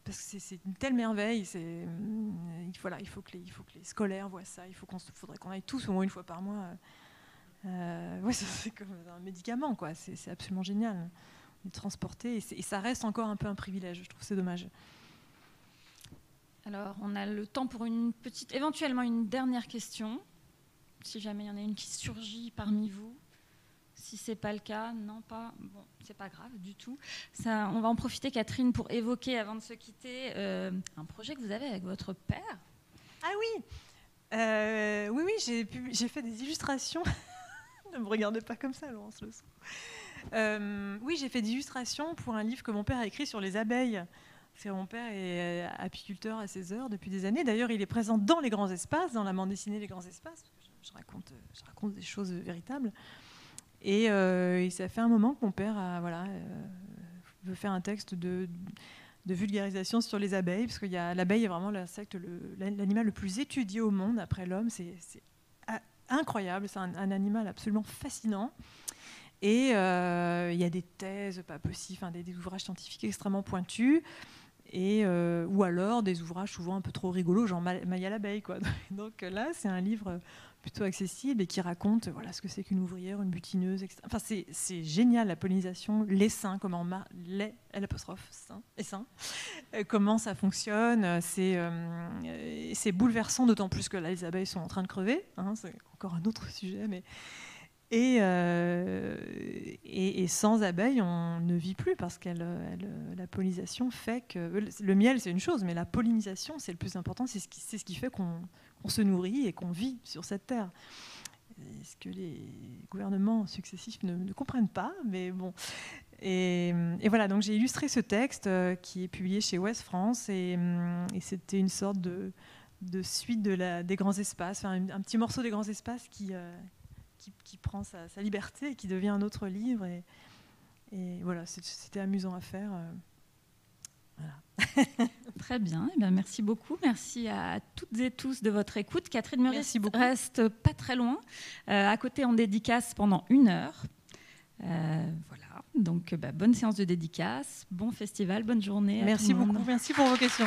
parce que c'est une telle merveille. Il faut que les scolaires voient ça. Faudrait qu'on aille tous au moins une fois par mois. C'est comme un médicament, quoi. C'est absolument génial de transporter. Et ça reste encore un peu un privilège. Je trouve que c'est dommage. Alors, on a le temps pour éventuellement une dernière question, si jamais il y en a une qui surgit parmi vous. Si ce n'est pas le cas, non, pas. Bon, c'est pas grave du tout. Ça, on va en profiter, Catherine, pour évoquer, avant de se quitter, un projet que vous avez avec votre père. Ah oui, oui, j'ai fait des illustrations. Ne me regardez pas comme ça, Laurence Leçon. Oui, j'ai fait des illustrations pour un livre que mon père a écrit sur les abeilles. Parce que mon père est apiculteur à ses heures depuis des années. D'ailleurs, il est présent dans les grands espaces, dans la bande dessinée Les Grands Espaces. Je raconte des choses véritables. Et ça fait un moment que mon père veut faire un texte de vulgarisation sur les abeilles, parce que l'abeille est vraiment l'insecte, l'animal le plus étudié au monde après l'homme. C'est incroyable, c'est un animal absolument fascinant. Et il y a des thèses pas possibles, des ouvrages scientifiques extrêmement pointus, ou alors des ouvrages souvent un peu trop rigolos, genre Maya l'abeille, quoi. Donc là, c'est un livre plutôt accessible et qui raconte ce que c'est qu'une ouvrière, une butineuse, etc. Enfin, c'est génial, la pollinisation, l'essaim, comment ça fonctionne. C'est bouleversant, d'autant plus que là, les abeilles sont en train de crever. C'est encore un autre sujet, mais... Et sans abeilles, on ne vit plus, parce que la pollinisation fait que... Le miel, c'est une chose, mais la pollinisation, c'est le plus important. C'est ce qui fait qu'on se nourrit et qu'on vit sur cette terre. Ce que les gouvernements successifs ne comprennent pas, mais bon. Et voilà, donc j'ai illustré ce texte qui est publié chez Ouest France, et c'était une sorte de suite des grands espaces, un petit morceau des grands espaces qui prend sa liberté et qui devient un autre livre. Et voilà, c'était amusant à faire. Voilà. Très bien. Eh bien, merci beaucoup. Merci à toutes et tous de votre écoute. Catherine Meurice reste pas très loin. À côté, en dédicace pendant 1 heure. Voilà. Donc, bonne séance de dédicace, bon festival, bonne journée. Merci beaucoup. Merci pour vos questions.